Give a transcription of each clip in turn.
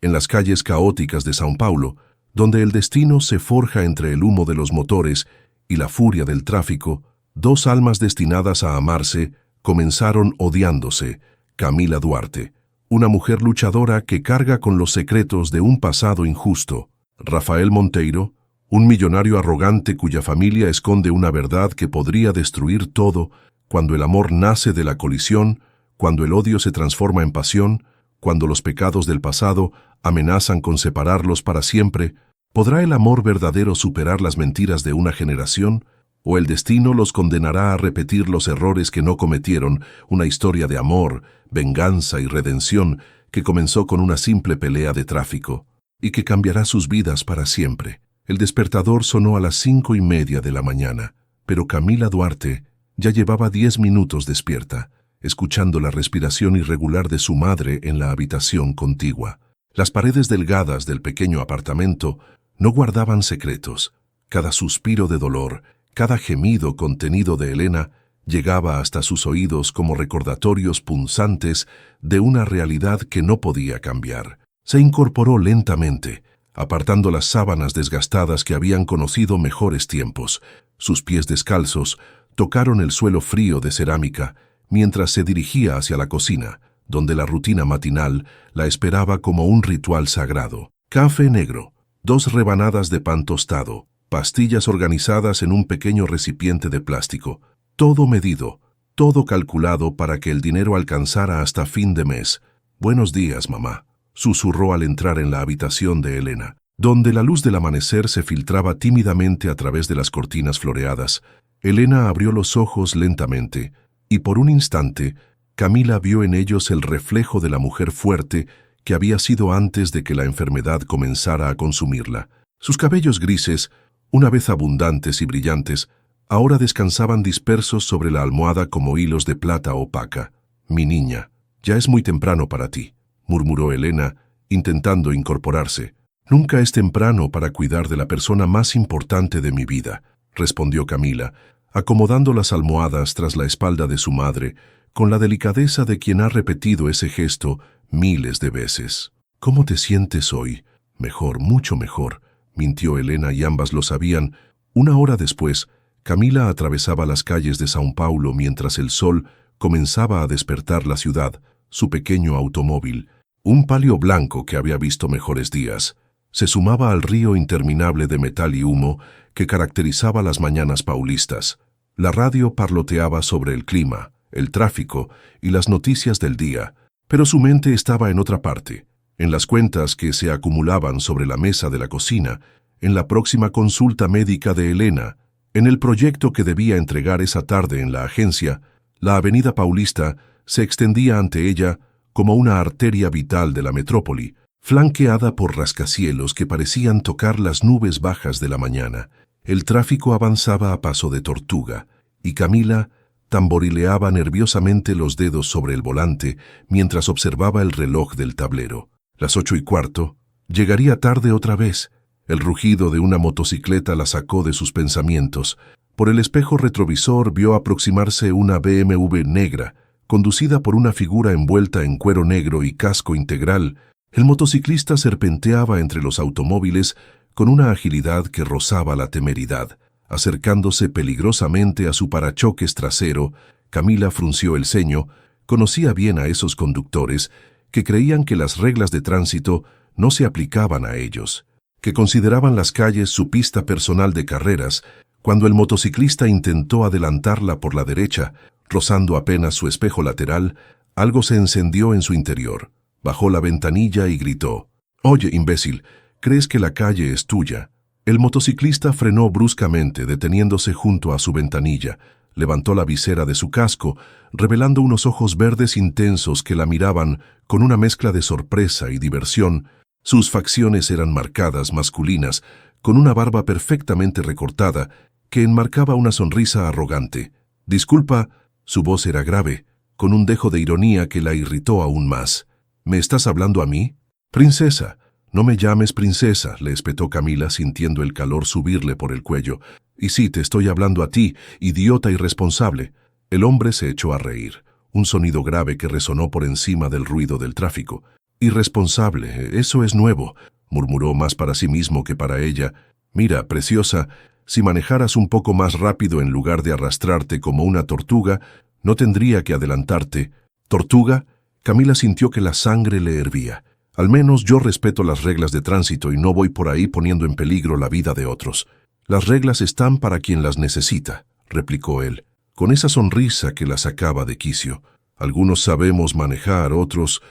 en las calles caóticas de São Paulo, donde el destino se forja entre el humo de los motores y la furia del tráfico, dos almas destinadas a amarse comenzaron odiándose. Camila Duarte, una mujer luchadora que carga con los secretos de un pasado injusto. Rafael Monteiro, un millonario arrogante cuya familia esconde una verdad que podría destruir todo cuando el amor nace de la colisión, cuando el odio se transforma en pasión, cuando los pecados del pasado amenazan con separarlos para siempre. ¿Podrá el amor verdadero superar las mentiras de una generación? ¿O el destino los condenará a repetir los errores que no cometieron? Una historia de amor, venganza y redención que comenzó con una simple pelea de tráfico y que cambiará sus vidas para siempre. El despertador sonó a las 5:30 de la mañana, pero Camila Duarte ya llevaba 10 minutos despierta, escuchando la respiración irregular de su madre en la habitación contigua. Las paredes delgadas del pequeño apartamento no guardaban secretos. Cada suspiro de dolor, cada gemido contenido de Elena llegaba hasta sus oídos como recordatorios punzantes de una realidad que no podía cambiar. Se incorporó lentamente, apartando las sábanas desgastadas que habían conocido mejores tiempos. Sus pies descalzos tocaron el suelo frío de cerámica mientras se dirigía hacia la cocina, donde la rutina matinal la esperaba como un ritual sagrado. Café negro, 2 rebanadas de pan tostado, pastillas organizadas en un pequeño recipiente de plástico, todo medido, todo calculado para que el dinero alcanzara hasta fin de mes. «Buenos días, mamá», susurró al entrar en la habitación de Elena, donde la luz del amanecer se filtraba tímidamente a través de las cortinas floreadas. Elena abrió los ojos lentamente, y por un instante, Camila vio en ellos el reflejo de la mujer fuerte que había sido antes de que la enfermedad comenzara a consumirla. Sus cabellos grises, una vez abundantes y brillantes, ahora descansaban dispersos sobre la almohada como hilos de plata opaca. «Mi niña, ya es muy temprano para ti», murmuró Elena, intentando incorporarse. «Nunca es temprano para cuidar de la persona más importante de mi vida», respondió Camila, acomodando las almohadas tras la espalda de su madre, con la delicadeza de quien ha repetido ese gesto miles de veces. «¿Cómo te sientes hoy?» «Mejor, mucho mejor», mintió Elena y ambas lo sabían. Una hora después, Camila atravesaba las calles de São Paulo mientras el sol comenzaba a despertar la ciudad. Su pequeño automóvil, un Palio blanco que había visto mejores días, se sumaba al río interminable de metal y humo que caracterizaba las mañanas paulistas. La radio parloteaba sobre el clima, el tráfico y las noticias del día, pero su mente estaba en otra parte, en las cuentas que se acumulaban sobre la mesa de la cocina, en la próxima consulta médica de Elena, en el proyecto que debía entregar esa tarde en la agencia. La avenida Paulista se extendía ante ella como una arteria vital de la metrópoli, flanqueada por rascacielos que parecían tocar las nubes bajas de la mañana. El tráfico avanzaba a paso de tortuga, y Camila tamborileaba nerviosamente los dedos sobre el volante mientras observaba el reloj del tablero. Las 8:15, llegaría tarde otra vez. El rugido de una motocicleta la sacó de sus pensamientos. Por el espejo retrovisor vio aproximarse una BMW negra, conducida por una figura envuelta en cuero negro y casco integral. El motociclista serpenteaba entre los automóviles con una agilidad que rozaba la temeridad. Acercándose peligrosamente a su parachoques trasero, Camila frunció el ceño. Conocía bien a esos conductores que creían que las reglas de tránsito no se aplicaban a ellos, que consideraban las calles su pista personal de carreras. Cuando el motociclista intentó adelantarla por la derecha, rozando apenas su espejo lateral, algo se encendió en su interior. Bajó la ventanilla y gritó: «Oye, imbécil, ¿crees que la calle es tuya?» El motociclista frenó bruscamente, deteniéndose junto a su ventanilla. Levantó la visera de su casco, revelando unos ojos verdes intensos que la miraban con una mezcla de sorpresa y diversión. Sus facciones eran marcadas, masculinas, con una barba perfectamente recortada que enmarcaba una sonrisa arrogante. «Disculpa», su voz era grave, con un dejo de ironía que la irritó aún más. «¿Me estás hablando a mí?» «Princesa, no me llames princesa», le espetó Camila, sintiendo el calor subirle por el cuello. «Y sí, te estoy hablando a ti, idiota irresponsable». El hombre se echó a reír, un sonido grave que resonó por encima del ruido del tráfico. Irresponsable, eso es nuevo, murmuró más para sí mismo que para ella. Mira, preciosa, si manejaras un poco más rápido en lugar de arrastrarte como una tortuga, no tendría que adelantarte. ¿Tortuga? Camila sintió que la sangre le hervía. Al menos yo respeto las reglas de tránsito y no voy por ahí poniendo en peligro la vida de otros. Las reglas están para quien las necesita, replicó él, con esa sonrisa que la sacaba de quicio. Algunos sabemos manejar, otros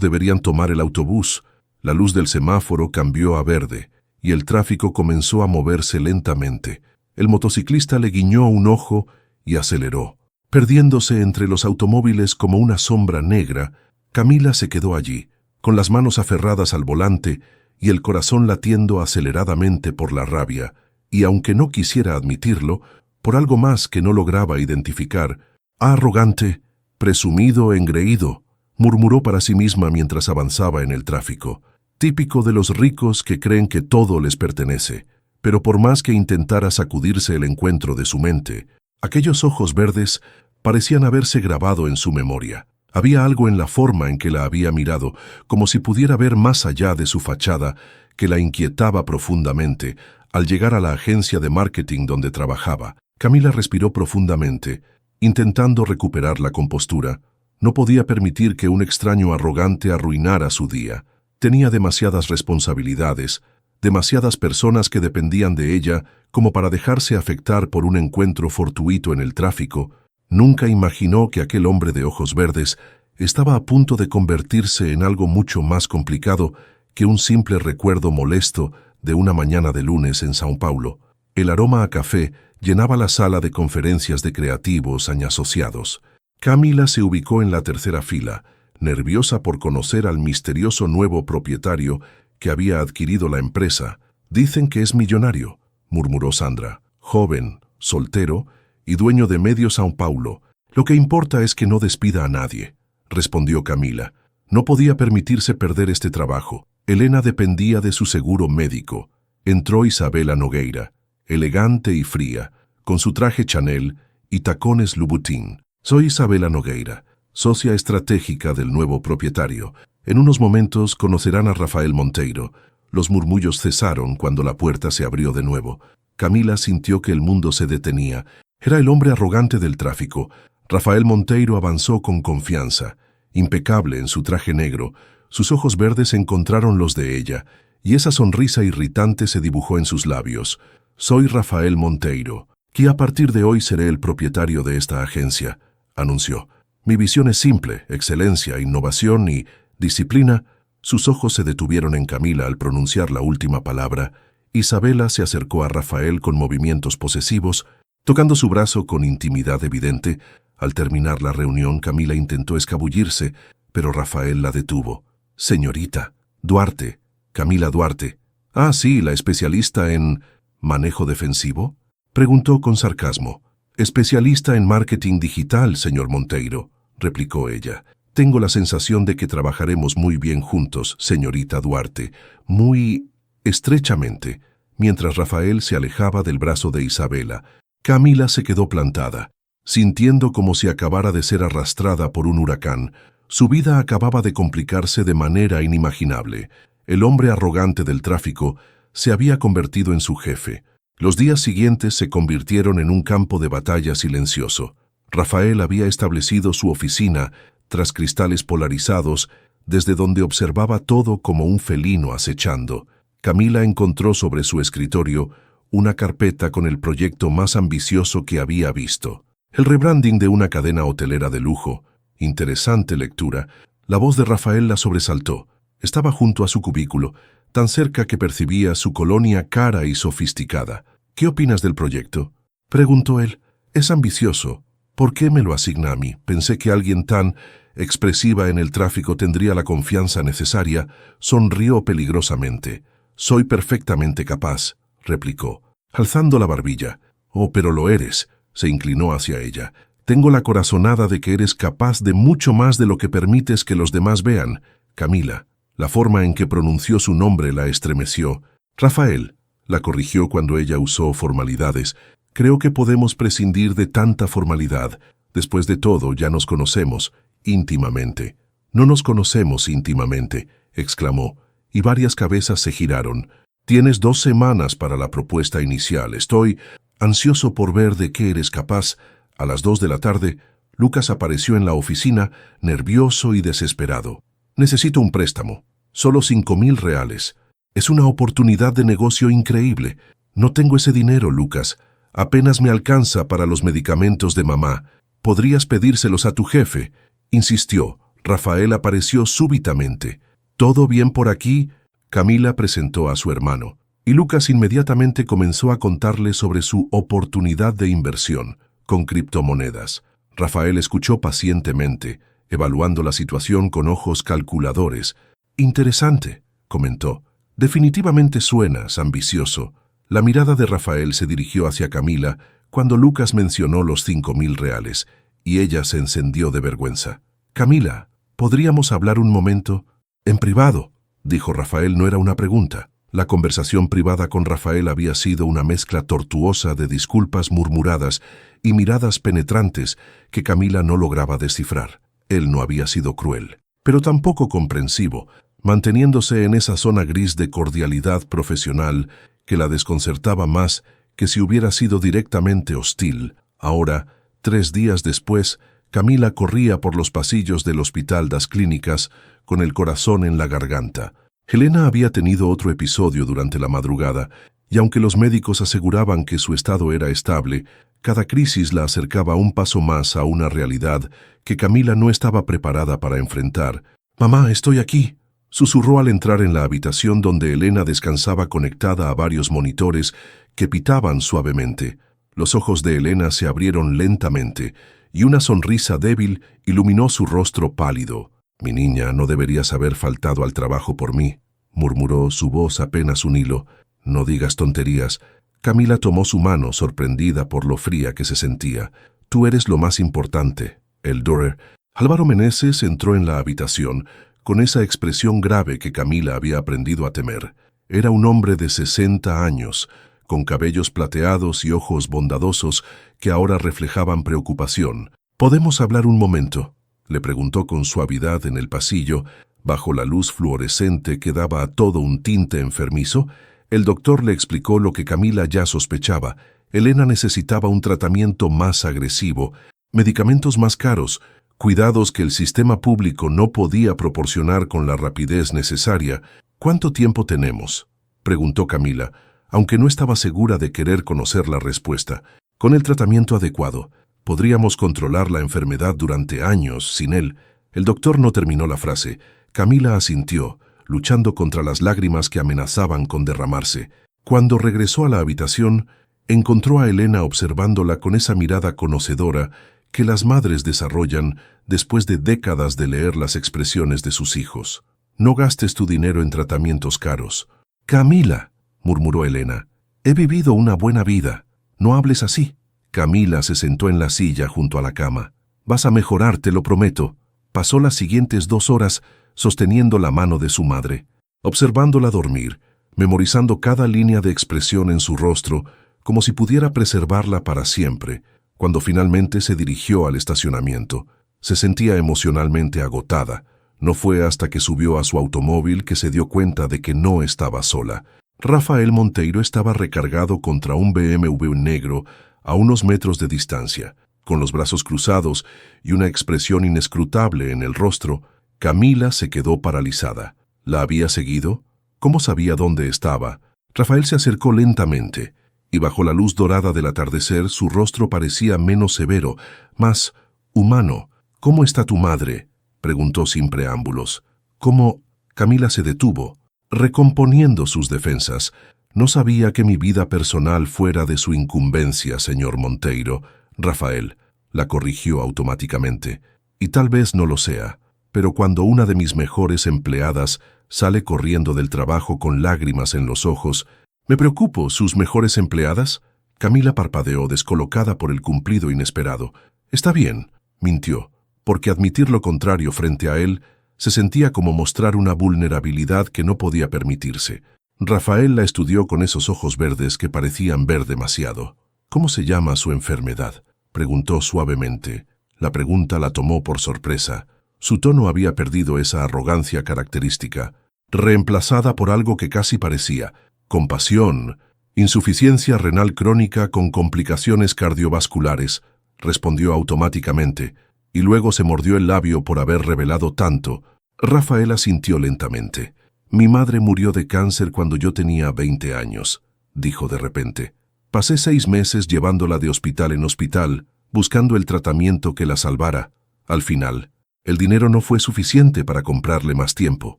deberían tomar el autobús. La luz del semáforo cambió a verde y el tráfico comenzó a moverse lentamente. El motociclista le guiñó un ojo y aceleró. Perdiéndose entre los automóviles como una sombra negra, Camila se quedó allí, con las manos aferradas al volante y el corazón latiendo aceleradamente por la rabia, y aunque no quisiera admitirlo, por algo más que no lograba identificar. «Arrogante, presumido, engreído», murmuró para sí misma mientras avanzaba en el tráfico. Típico de los ricos que creen que todo les pertenece, pero por más que intentara sacudirse el encuentro de su mente, aquellos ojos verdes parecían haberse grabado en su memoria. Había algo en la forma en que la había mirado, como si pudiera ver más allá de su fachada, que la inquietaba profundamente. Al llegar a la agencia de marketing donde trabajaba, Camila respiró profundamente, intentando recuperar la compostura. No podía permitir que un extraño arrogante arruinara su día. Tenía demasiadas responsabilidades, demasiadas personas que dependían de ella como para dejarse afectar por un encuentro fortuito en el tráfico. Nunca imaginó que aquel hombre de ojos verdes estaba a punto de convertirse en algo mucho más complicado que un simple recuerdo molesto de una mañana de lunes en São Paulo. El aroma a café llenaba la sala de conferencias de creativos asociados. Camila se ubicó en la tercera fila, nerviosa por conocer al misterioso nuevo propietario que había adquirido la empresa. «Dicen que es millonario», murmuró Sandra, joven, soltero y dueño de medio São Paulo. «Lo que importa es que no despida a nadie», respondió Camila. No podía permitirse perder este trabajo. Helena dependía de su seguro médico. Entró Isabela Nogueira, elegante y fría, con su traje Chanel y tacones Louboutin. «Soy Isabela Nogueira, socia estratégica del nuevo propietario. En unos momentos conocerán a Rafael Monteiro». Los murmullos cesaron cuando la puerta se abrió de nuevo. Camila sintió que el mundo se detenía. Era el hombre arrogante del tráfico. Rafael Monteiro avanzó con confianza, impecable en su traje negro. Sus ojos verdes encontraron los de ella, y esa sonrisa irritante se dibujó en sus labios. «Soy Rafael Monteiro, que a partir de hoy seré el propietario de esta agencia», anunció. «Mi visión es simple, excelencia, innovación y disciplina». Sus ojos se detuvieron en Camila al pronunciar la última palabra. Isabela se acercó a Rafael con movimientos posesivos, tocando su brazo con intimidad evidente. Al terminar la reunión, Camila intentó escabullirse, pero Rafael la detuvo. «Señorita, Duarte, Camila Duarte». «Ah, sí, la especialista en manejo defensivo», preguntó con sarcasmo. «Especialista en marketing digital, señor Monteiro», replicó ella. «Tengo la sensación de que trabajaremos muy bien juntos, señorita Duarte, muy estrechamente». Mientras Rafael se alejaba del brazo de Isabela, Camila se quedó plantada, sintiendo como si acabara de ser arrastrada por un huracán. Su vida acababa de complicarse de manera inimaginable. El hombre arrogante del tráfico se había convertido en su jefe. Los días siguientes se convirtieron en un campo de batalla silencioso. Rafael había establecido su oficina tras cristales polarizados, desde donde observaba todo como un felino acechando. Camila encontró sobre su escritorio una carpeta con el proyecto más ambicioso que había visto. El rebranding de una cadena hotelera de lujo. Interesante lectura. La voz de Rafael la sobresaltó. Estaba junto a su cubículo, tan cerca que percibía su colonia cara y sofisticada. «¿Qué opinas del proyecto?», preguntó él. «Es ambicioso. ¿Por qué me lo asigna a mí? Pensé que alguien tan expresiva en el tráfico tendría la confianza necesaria». Sonrió peligrosamente. «Soy perfectamente capaz», replicó, alzando la barbilla. «Oh, pero lo eres», se inclinó hacia ella. «Tengo la corazonada de que eres capaz de mucho más de lo que permites que los demás vean». «Camila». La forma en que pronunció su nombre la estremeció. «Rafael», la corrigió cuando ella usó formalidades. «Creo que podemos prescindir de tanta formalidad. Después de todo, ya nos conocemos íntimamente». No nos conocemos íntimamente, exclamó, y varias cabezas se giraron. Tienes 2 semanas para la propuesta inicial. Estoy ansioso por ver de qué eres capaz. A las 2 de la tarde, Lucas apareció en la oficina, nervioso y desesperado. Necesito un préstamo. Solo 5.000 reales. Es una oportunidad de negocio increíble. No tengo ese dinero, Lucas. Apenas me alcanza para los medicamentos de mamá. ¿Podrías pedírselos a tu jefe? Insistió. Rafael apareció súbitamente. ¿Todo bien por aquí? Camila presentó a su hermano, y Lucas inmediatamente comenzó a contarle sobre su oportunidad de inversión con criptomonedas. Rafael escuchó pacientemente, evaluando la situación con ojos calculadores. Interesante, comentó. Definitivamente suenas ambicioso. La mirada de Rafael se dirigió hacia Camila cuando Lucas mencionó los 5.000 reales, y ella se encendió de vergüenza. Camila, ¿podríamos hablar un momento? En privado, dijo Rafael. No era una pregunta. La conversación privada con Rafael había sido una mezcla tortuosa de disculpas murmuradas y miradas penetrantes que Camila no lograba descifrar. Él no había sido cruel, pero tampoco comprensivo, manteniéndose en esa zona gris de cordialidad profesional que la desconcertaba más que si hubiera sido directamente hostil. Ahora, 3 días después, Camila corría por los pasillos del Hospital das Clínicas con el corazón en la garganta. Helena había tenido otro episodio durante la madrugada, y aunque los médicos aseguraban que su estado era estable, cada crisis la acercaba un paso más a una realidad que Camila no estaba preparada para enfrentar. «Mamá, estoy aquí», susurró al entrar en la habitación donde Helena descansaba conectada a varios monitores que pitaban suavemente. Los ojos de Helena se abrieron lentamente, y una sonrisa débil iluminó su rostro pálido. «Mi niña, no deberías haber faltado al trabajo por mí», murmuró, su voz apenas un hilo. «No digas tonterías». Camila tomó su mano, sorprendida por lo fría que se sentía. «Tú eres lo más importante, Eldore». Álvaro Meneses entró en la habitación con esa expresión grave que Camila había aprendido a temer. Era un hombre de 60 años, con cabellos plateados y ojos bondadosos que ahora reflejaban preocupación. «¿Podemos hablar un momento?», le preguntó con suavidad en el pasillo, bajo la luz fluorescente que daba a todo un tinte enfermizo. El doctor le explicó lo que Camila ya sospechaba. Helena necesitaba un tratamiento más agresivo, medicamentos más caros, cuidados que el sistema público no podía proporcionar con la rapidez necesaria. «¿Cuánto tiempo tenemos?», preguntó Camila, aunque no estaba segura de querer conocer la respuesta. «Con el tratamiento adecuado, podríamos controlar la enfermedad durante años sin él». El doctor no terminó la frase. Camila asintió, luchando contra las lágrimas que amenazaban con derramarse. Cuando regresó a la habitación, encontró a Helena observándola con esa mirada conocedora que las madres desarrollan después de décadas de leer las expresiones de sus hijos. «No gastes tu dinero en tratamientos caros». «Camila», murmuró Helena, «he vivido una buena vida. No hables así». Camila se sentó en la silla junto a la cama. «Vas a mejorar, te lo prometo». Pasó las siguientes 2 horas sosteniendo la mano de su madre, observándola dormir, memorizando cada línea de expresión en su rostro, como si pudiera preservarla para siempre. Cuando finalmente se dirigió al estacionamiento, se sentía emocionalmente agotada. No fue hasta que subió a su automóvil que se dio cuenta de que no estaba sola. Rafael Monteiro estaba recargado contra un BMW negro a unos metros de distancia, con los brazos cruzados y una expresión inescrutable en el rostro. Camila se quedó paralizada. ¿La había seguido? ¿Cómo sabía dónde estaba? Rafael se acercó lentamente, y bajo la luz dorada del atardecer su rostro parecía menos severo, más humano. «¿Cómo está tu madre?», preguntó sin preámbulos. «¿Cómo?» Camila se detuvo, recomponiendo sus defensas. «No sabía que mi vida personal fuera de su incumbencia, señor Monteiro». Rafael la corrigió automáticamente. «Y tal vez no lo sea, pero cuando una de mis mejores empleadas sale corriendo del trabajo con lágrimas en los ojos, me preocupo». «¿Sus mejores empleadas?». Camila parpadeó, descolocada por el cumplido inesperado. «Está bien», mintió, porque admitir lo contrario frente a él se sentía como mostrar una vulnerabilidad que no podía permitirse. Rafael la estudió con esos ojos verdes que parecían ver demasiado. «¿Cómo se llama su enfermedad?», preguntó suavemente. La pregunta la tomó por sorpresa. Su tono había perdido esa arrogancia característica, reemplazada por algo que casi parecía compasión. Insuficiencia renal crónica con complicaciones cardiovasculares, respondió automáticamente, y luego se mordió el labio por haber revelado tanto. Rafael asintió lentamente. Mi madre murió de cáncer cuando yo tenía 20 años, dijo de repente. Pasé 6 meses llevándola de hospital en hospital, buscando el tratamiento que la salvara. Al final, el dinero no fue suficiente para comprarle más tiempo.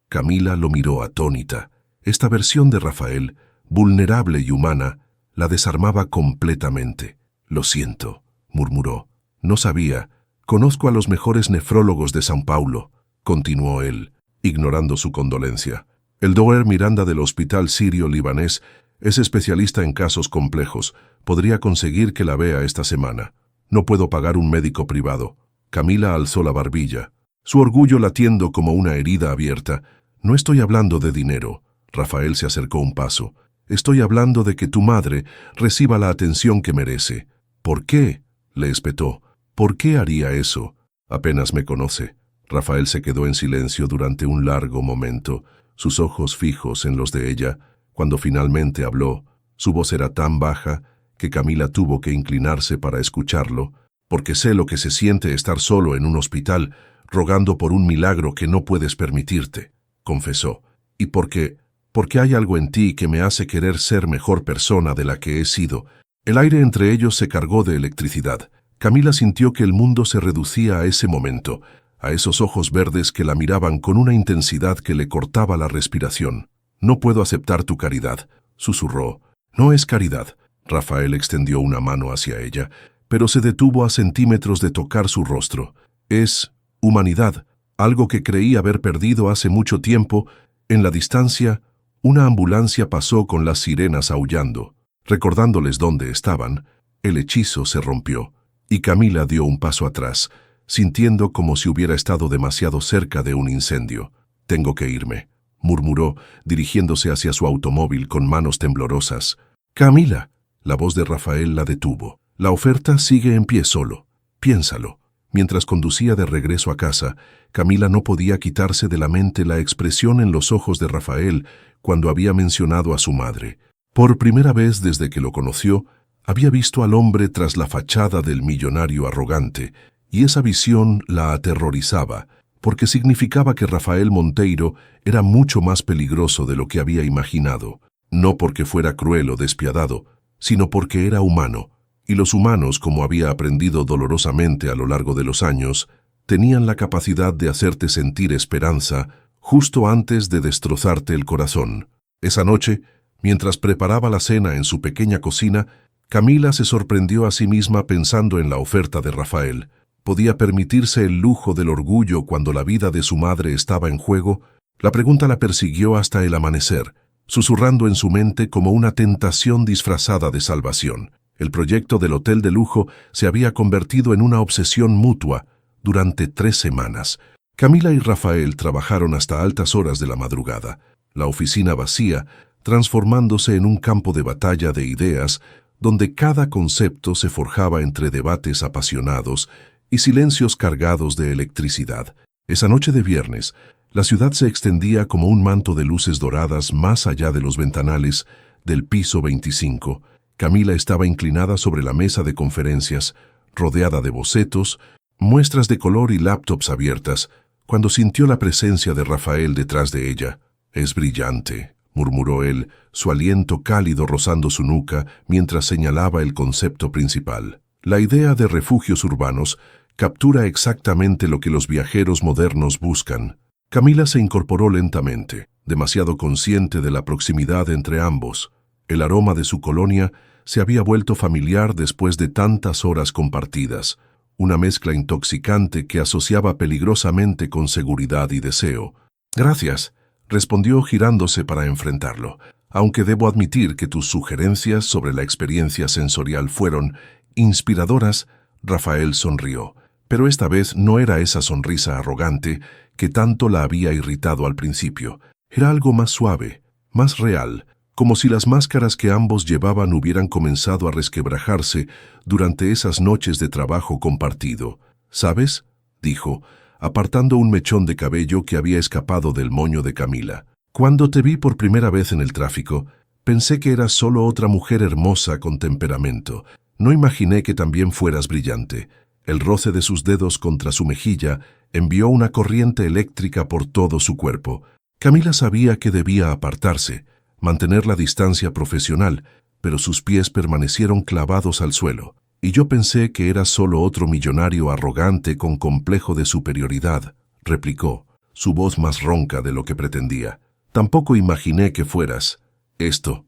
Camila lo miró atónita. Esta versión de Rafael, vulnerable y humana, la desarmaba completamente. Lo siento, murmuró. No sabía. Conozco a los mejores nefrólogos de São Paulo, continuó él, ignorando su condolencia. El Dr. Miranda del Hospital Sirio-Libanés es especialista en casos complejos. Podría conseguir que la vea esta semana. No puedo pagar un médico privado. Camila alzó la barbilla, su orgullo latiendo como una herida abierta. No estoy hablando de dinero. Rafael se acercó un paso. Estoy hablando de que tu madre reciba la atención que merece. ¿Por qué?, le espetó. ¿Por qué haría eso? Apenas me conoce. Rafael se quedó en silencio durante un largo momento, sus ojos fijos en los de ella. Cuando finalmente habló, su voz era tan baja que Camila tuvo que inclinarse para escucharlo, porque sé lo que se siente estar solo en un hospital, rogando por un milagro que no puedes permitirte, confesó. Y porque hay algo en ti que me hace querer ser mejor persona de la que he sido. El aire entre ellos se cargó de electricidad. Camila sintió que el mundo se reducía a ese momento, a esos ojos verdes que la miraban con una intensidad que le cortaba la respiración. No puedo aceptar tu caridad, susurró. No es caridad. Rafael extendió una mano hacia ella, pero se detuvo a centímetros de tocar su rostro. Es humanidad, algo que creí haber perdido hace mucho tiempo. En la distancia, una ambulancia pasó con las sirenas aullando. Recordándoles dónde estaban, el hechizo se rompió, y Camila dio un paso atrás, sintiendo como si hubiera estado demasiado cerca de un incendio. Tengo que irme, murmuró, dirigiéndose hacia su automóvil con manos temblorosas. Camila, la voz de Rafael la detuvo. La oferta sigue en pie solo. Piénsalo. Mientras conducía de regreso a casa, Camila no podía quitarse de la mente la expresión en los ojos de Rafael cuando había mencionado a su madre. Por primera vez desde que lo conoció, había visto al hombre tras la fachada del millonario arrogante, y esa visión la aterrorizaba, porque significaba que Rafael Monteiro era mucho más peligroso de lo que había imaginado, no porque fuera cruel o despiadado, sino porque era humano, y los humanos, como había aprendido dolorosamente a lo largo de los años, tenían la capacidad de hacerte sentir esperanza justo antes de destrozarte el corazón. Esa noche, mientras preparaba la cena en su pequeña cocina, Camila se sorprendió a sí misma pensando en la oferta de Rafael. ¿Podía permitirse el lujo del orgullo cuando la vida de su madre estaba en juego? La pregunta la persiguió hasta el amanecer, susurrando en su mente como una tentación disfrazada de salvación. El proyecto del hotel de lujo se había convertido en una obsesión mutua durante 3 semanas. Camila y Rafael trabajaron hasta altas horas de la madrugada, la oficina vacía, transformándose en un campo de batalla de ideas donde cada concepto se forjaba entre debates apasionados y silencios cargados de electricidad. Esa noche de viernes, la ciudad se extendía como un manto de luces doradas más allá de los ventanales del piso 25. Camila estaba inclinada sobre la mesa de conferencias, rodeada de bocetos, muestras de color y laptops abiertas, cuando sintió la presencia de Rafael detrás de ella. «Es brillante», murmuró él, su aliento cálido rozando su nuca mientras señalaba el concepto principal. La idea de refugios urbanos captura exactamente lo que los viajeros modernos buscan. Camila se incorporó lentamente, demasiado consciente de la proximidad entre ambos. El aroma de su colonia se había vuelto familiar después de tantas horas compartidas, una mezcla intoxicante que asociaba peligrosamente con seguridad y deseo. «Gracias», respondió girándose para enfrentarlo, aunque debo admitir que tus sugerencias sobre la experiencia sensorial fueron inspiradoras. Rafael sonrió, pero esta vez no era esa sonrisa arrogante que tanto la había irritado al principio. Era algo más suave, más real, como si las máscaras que ambos llevaban hubieran comenzado a resquebrajarse durante esas noches de trabajo compartido. «¿Sabes?», dijo, apartando un mechón de cabello que había escapado del moño de Camila. Cuando te vi por primera vez en el tráfico, pensé que eras solo otra mujer hermosa con temperamento. No imaginé que también fueras brillante. El roce de sus dedos contra su mejilla envió una corriente eléctrica por todo su cuerpo. Camila sabía que debía apartarse, mantener la distancia profesional, pero sus pies permanecieron clavados al suelo, y yo pensé que era solo otro millonario arrogante con complejo de superioridad, replicó, su voz más ronca de lo que pretendía. Tampoco imaginé que fueras. ¿Esto?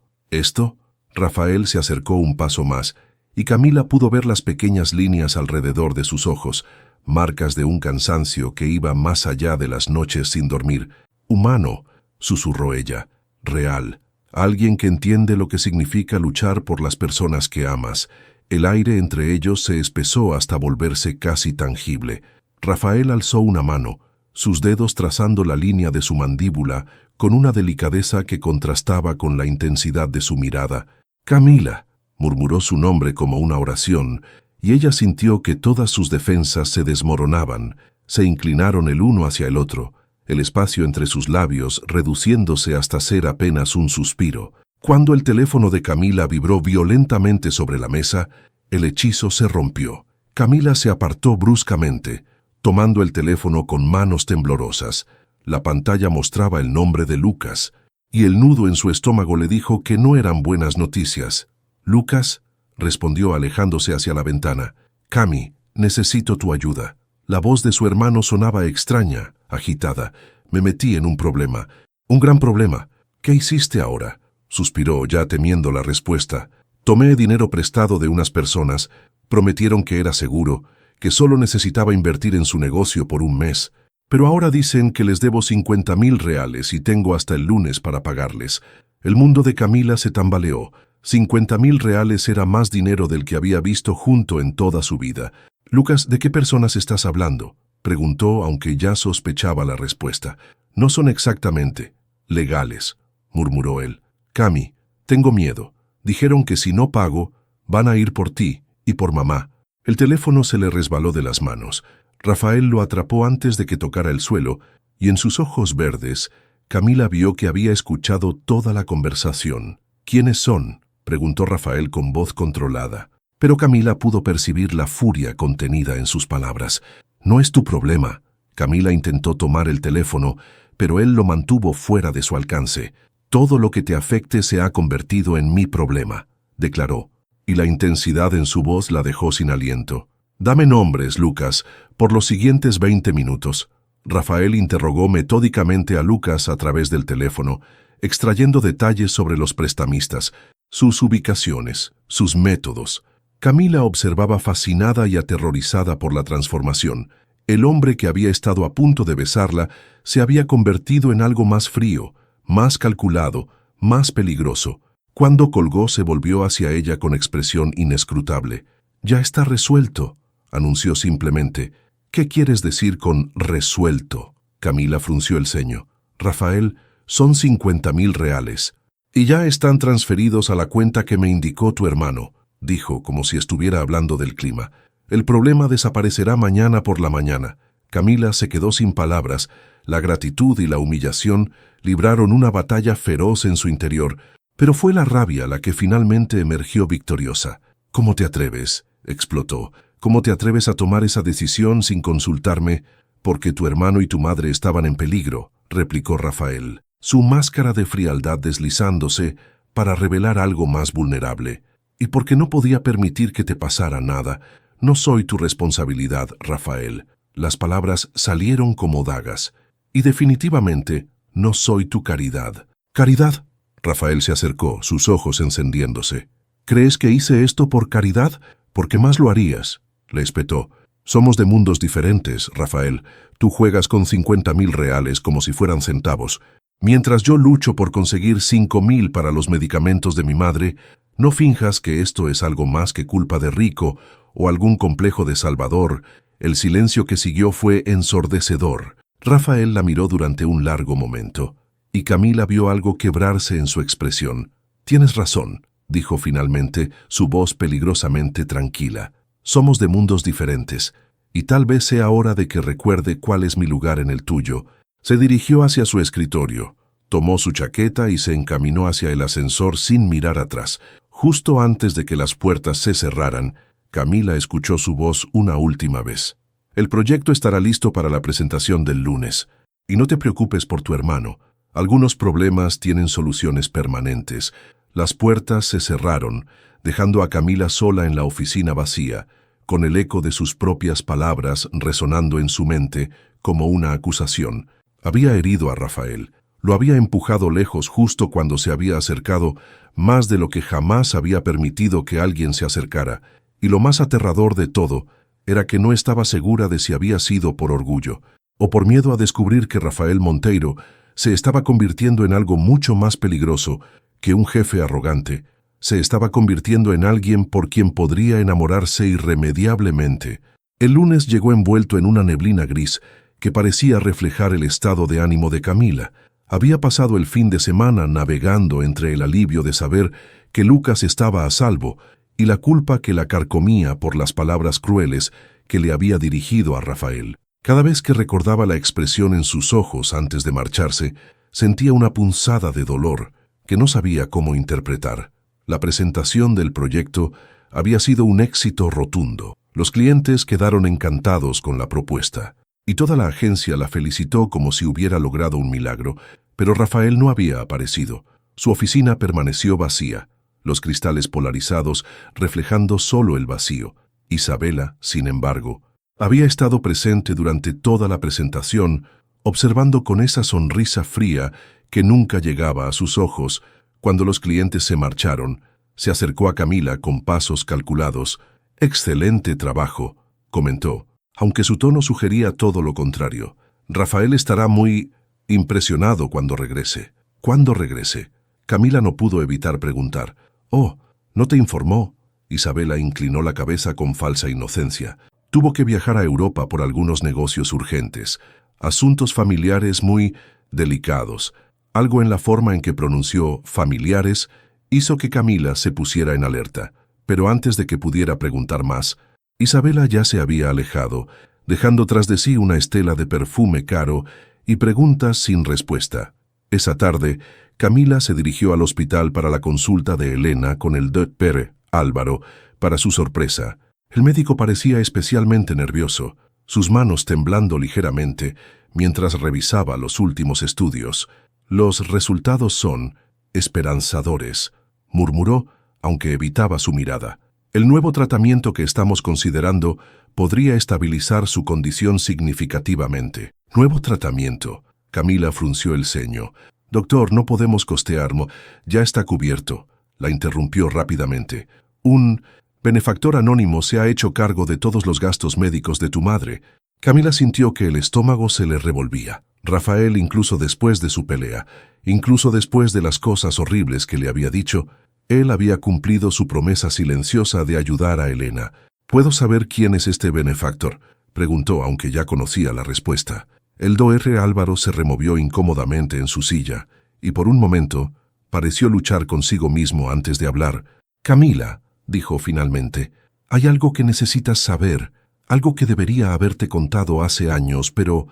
Rafael se acercó un paso más, y Camila pudo ver las pequeñas líneas alrededor de sus ojos, marcas de un cansancio que iba más allá de las noches sin dormir. Humano, susurró ella, real, alguien que entiende lo que significa luchar por las personas que amas. El aire entre ellos se espesó hasta volverse casi tangible. Rafael alzó una mano, sus dedos trazando la línea de su mandíbula con una delicadeza que contrastaba con la intensidad de su mirada. Camila, murmuró su nombre como una oración, y ella sintió que todas sus defensas se desmoronaban, se inclinaron el uno hacia el otro, el espacio entre sus labios reduciéndose hasta ser apenas un suspiro. Cuando el teléfono de Camila vibró violentamente sobre la mesa, el hechizo se rompió. Camila se apartó bruscamente, tomando el teléfono con manos temblorosas. La pantalla mostraba el nombre de Lucas, y el nudo en su estómago le dijo que no eran buenas noticias. «Lucas», respondió alejándose hacia la ventana. «Cami, necesito tu ayuda». La voz de su hermano sonaba extraña, agitada. «Me metí en un problema. Un gran problema. ¿Qué hiciste ahora?», suspiró, ya temiendo la respuesta. «Tomé dinero prestado de unas personas. Prometieron que era seguro, que solo necesitaba invertir en su negocio por un mes. Pero ahora dicen que les debo 50,000 reales y tengo hasta el lunes para pagarles». El mundo de Camila se tambaleó. 50,000 reales era más dinero del que había visto junto en toda su vida. «Lucas, ¿de qué personas estás hablando?», preguntó, aunque ya sospechaba la respuesta. «No son exactamente legales», murmuró él. «Cami, tengo miedo. Dijeron que si no pago, van a ir por ti y por mamá». El teléfono se le resbaló de las manos. Rafael lo atrapó antes de que tocara el suelo, y en sus ojos verdes, Camila vio que había escuchado toda la conversación. «¿Quiénes son?», preguntó Rafael con voz controlada. Pero Camila pudo percibir la furia contenida en sus palabras. «No es tu problema». Camila intentó tomar el teléfono, pero él lo mantuvo fuera de su alcance. «Todo lo que te afecte se ha convertido en mi problema», declaró, y la intensidad en su voz la dejó sin aliento. «Dame nombres, Lucas, por los siguientes 20 minutos». Rafael interrogó metódicamente a Lucas a través del teléfono, extrayendo detalles sobre los prestamistas, sus ubicaciones, sus métodos. Camila observaba fascinada y aterrorizada por la transformación. El hombre que había estado a punto de besarla se había convertido en algo más frío, más calculado, más peligroso. Cuando colgó se volvió hacia ella con expresión inescrutable. «Ya está resuelto», anunció simplemente. «¿Qué quieres decir con resuelto?». Camila frunció el ceño. «Rafael, son 50,000 reales. Y ya están transferidos a la cuenta que me indicó tu hermano», dijo, como si estuviera hablando del clima. «El problema desaparecerá mañana por la mañana». Camila se quedó sin palabras. La gratitud y la humillación libraron una batalla feroz en su interior, pero fue la rabia la que finalmente emergió victoriosa. «¿Cómo te atreves?», explotó. «¿Cómo te atreves a tomar esa decisión sin consultarme? Porque tu hermano y tu madre estaban en peligro», replicó Rafael, su máscara de frialdad deslizándose para revelar algo más vulnerable. «Y porque no podía permitir que te pasara nada. No soy tu responsabilidad, Rafael». Las palabras salieron como dagas. «Y definitivamente no soy tu caridad». «¿Caridad?». Rafael se acercó, sus ojos encendiéndose. «¿Crees que hice esto por caridad? Porque más lo harías», le espetó. «Somos de mundos diferentes, Rafael. Tú juegas con 50,000 reales como si fueran centavos. Mientras yo lucho por conseguir 5,000 para los medicamentos de mi madre, no finjas que esto es algo más que culpa de Rico o algún complejo de Salvador». El silencio que siguió fue ensordecedor. Rafael la miró durante un largo momento, y Camila vio algo quebrarse en su expresión. «Tienes razón», dijo finalmente, su voz peligrosamente tranquila. «Somos de mundos diferentes. y tal vez sea hora de que recuerde cuál es mi lugar en el tuyo. Se dirigió hacia su escritorio, tomó su chaqueta y se encaminó hacia el ascensor sin mirar atrás. Justo antes de que las puertas se cerraran, Camila escuchó su voz una última vez. El proyecto estará listo para la presentación del lunes. Y no te preocupes por tu hermano. Algunos problemas tienen soluciones permanentes. Las puertas se cerraron, dejando a Camila sola en la oficina vacía, con el eco de sus propias palabras resonando en su mente como una acusación. Había herido a Rafael. Lo había empujado lejos justo cuando se había acercado, más de lo que jamás había permitido que alguien se acercara. Y lo más aterrador de todo era que no estaba segura de si había sido por orgullo o por miedo a descubrir que Rafael Monteiro se estaba convirtiendo en algo mucho más peligroso que un jefe arrogante. Se estaba convirtiendo en alguien por quien podría enamorarse irremediablemente. El lunes llegó envuelto en una neblina gris que parecía reflejar el estado de ánimo de Camila. Había pasado el fin de semana navegando entre el alivio de saber que Lucas estaba a salvo y la culpa que la carcomía por las palabras crueles que le había dirigido a Rafael. Cada vez que recordaba la expresión en sus ojos antes de marcharse, sentía una punzada de dolor que no sabía cómo interpretar. La presentación del proyecto había sido un éxito rotundo. Los clientes quedaron encantados con la propuesta, y toda la agencia la felicitó como si hubiera logrado un milagro, pero Rafael no había aparecido. Su oficina permaneció vacía, los cristales polarizados reflejando solo el vacío. Isabela, sin embargo, había estado presente durante toda la presentación, observando con esa sonrisa fría que nunca llegaba a sus ojos. Cuando los clientes se marcharon, se acercó a Camila con pasos calculados. «Excelente trabajo», comentó, aunque su tono sugería todo lo contrario. «Rafael estará muy impresionado cuando regrese». «¿Cuándo regrese?». Camila no pudo evitar preguntar. «Oh, ¿no te informó?». Isabela inclinó la cabeza con falsa inocencia. Tuvo que viajar a Europa por algunos negocios urgentes, asuntos familiares muy delicados. Algo en la forma en que pronunció «familiares» hizo que Camila se pusiera en alerta. Pero antes de que pudiera preguntar más, Isabela ya se había alejado, dejando tras de sí una estela de perfume caro y preguntas sin respuesta. Esa tarde, Camila se dirigió al hospital para la consulta de Elena con el Dr. Álvaro. Para su sorpresa, el médico parecía especialmente nervioso, sus manos temblando ligeramente mientras revisaba los últimos estudios. «Los resultados son esperanzadores», murmuró, aunque evitaba su mirada. «El nuevo tratamiento que estamos considerando podría estabilizar su condición significativamente». «¿Nuevo tratamiento?». Camila frunció el ceño. «Doctor, no podemos costearlo, ya está cubierto», la interrumpió rápidamente. «Un benefactor anónimo se ha hecho cargo de todos los gastos médicos de tu madre». Camila sintió que el estómago se le revolvía. Rafael, incluso después de su pelea, incluso después de las cosas horribles que le había dicho, él había cumplido su promesa silenciosa de ayudar a Elena. «¿Puedo saber quién es este benefactor?», preguntó, aunque ya conocía la respuesta. El Dr. Álvaro se removió incómodamente en su silla y por un momento pareció luchar consigo mismo antes de hablar. «Camila», dijo finalmente, «hay algo que necesitas saber, algo que debería haberte contado hace años, pero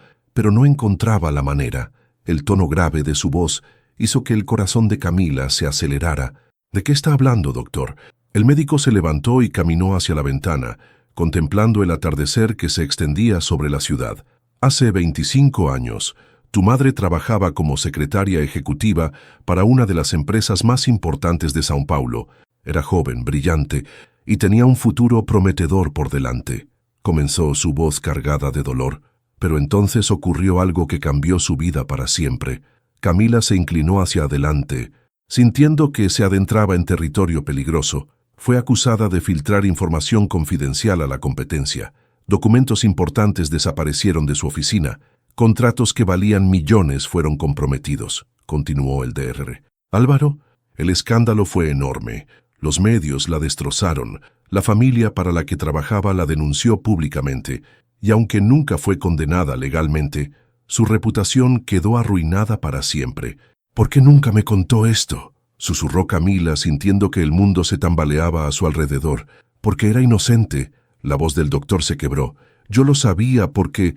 no encontraba la manera». El tono grave de su voz hizo que el corazón de Camila se acelerara. «¿De qué está hablando, doctor?». El médico se levantó y caminó hacia la ventana, contemplando el atardecer que se extendía sobre la ciudad. «Hace 25 años, tu madre trabajaba como secretaria ejecutiva para una de las empresas más importantes de São Paulo. Era joven, brillante, y tenía un futuro prometedor por delante». Comenzó su voz cargada de dolor. Pero entonces ocurrió algo que cambió su vida para siempre. Camila se inclinó hacia adelante, sintiendo que se adentraba en territorio peligroso. Fue acusada de filtrar información confidencial a la competencia. Documentos importantes desaparecieron de su oficina. Contratos que valían millones fueron comprometidos, continuó el Dr. Álvaro. El escándalo fue enorme. Los medios la destrozaron. La familia para la que trabajaba la denunció públicamente. Y aunque nunca fue condenada legalmente, su reputación quedó arruinada para siempre. «¿Por qué nunca me contó esto?», susurró Camila, sintiendo que el mundo se tambaleaba a su alrededor. «Porque era inocente». La voz del doctor se quebró. Yo lo sabía porque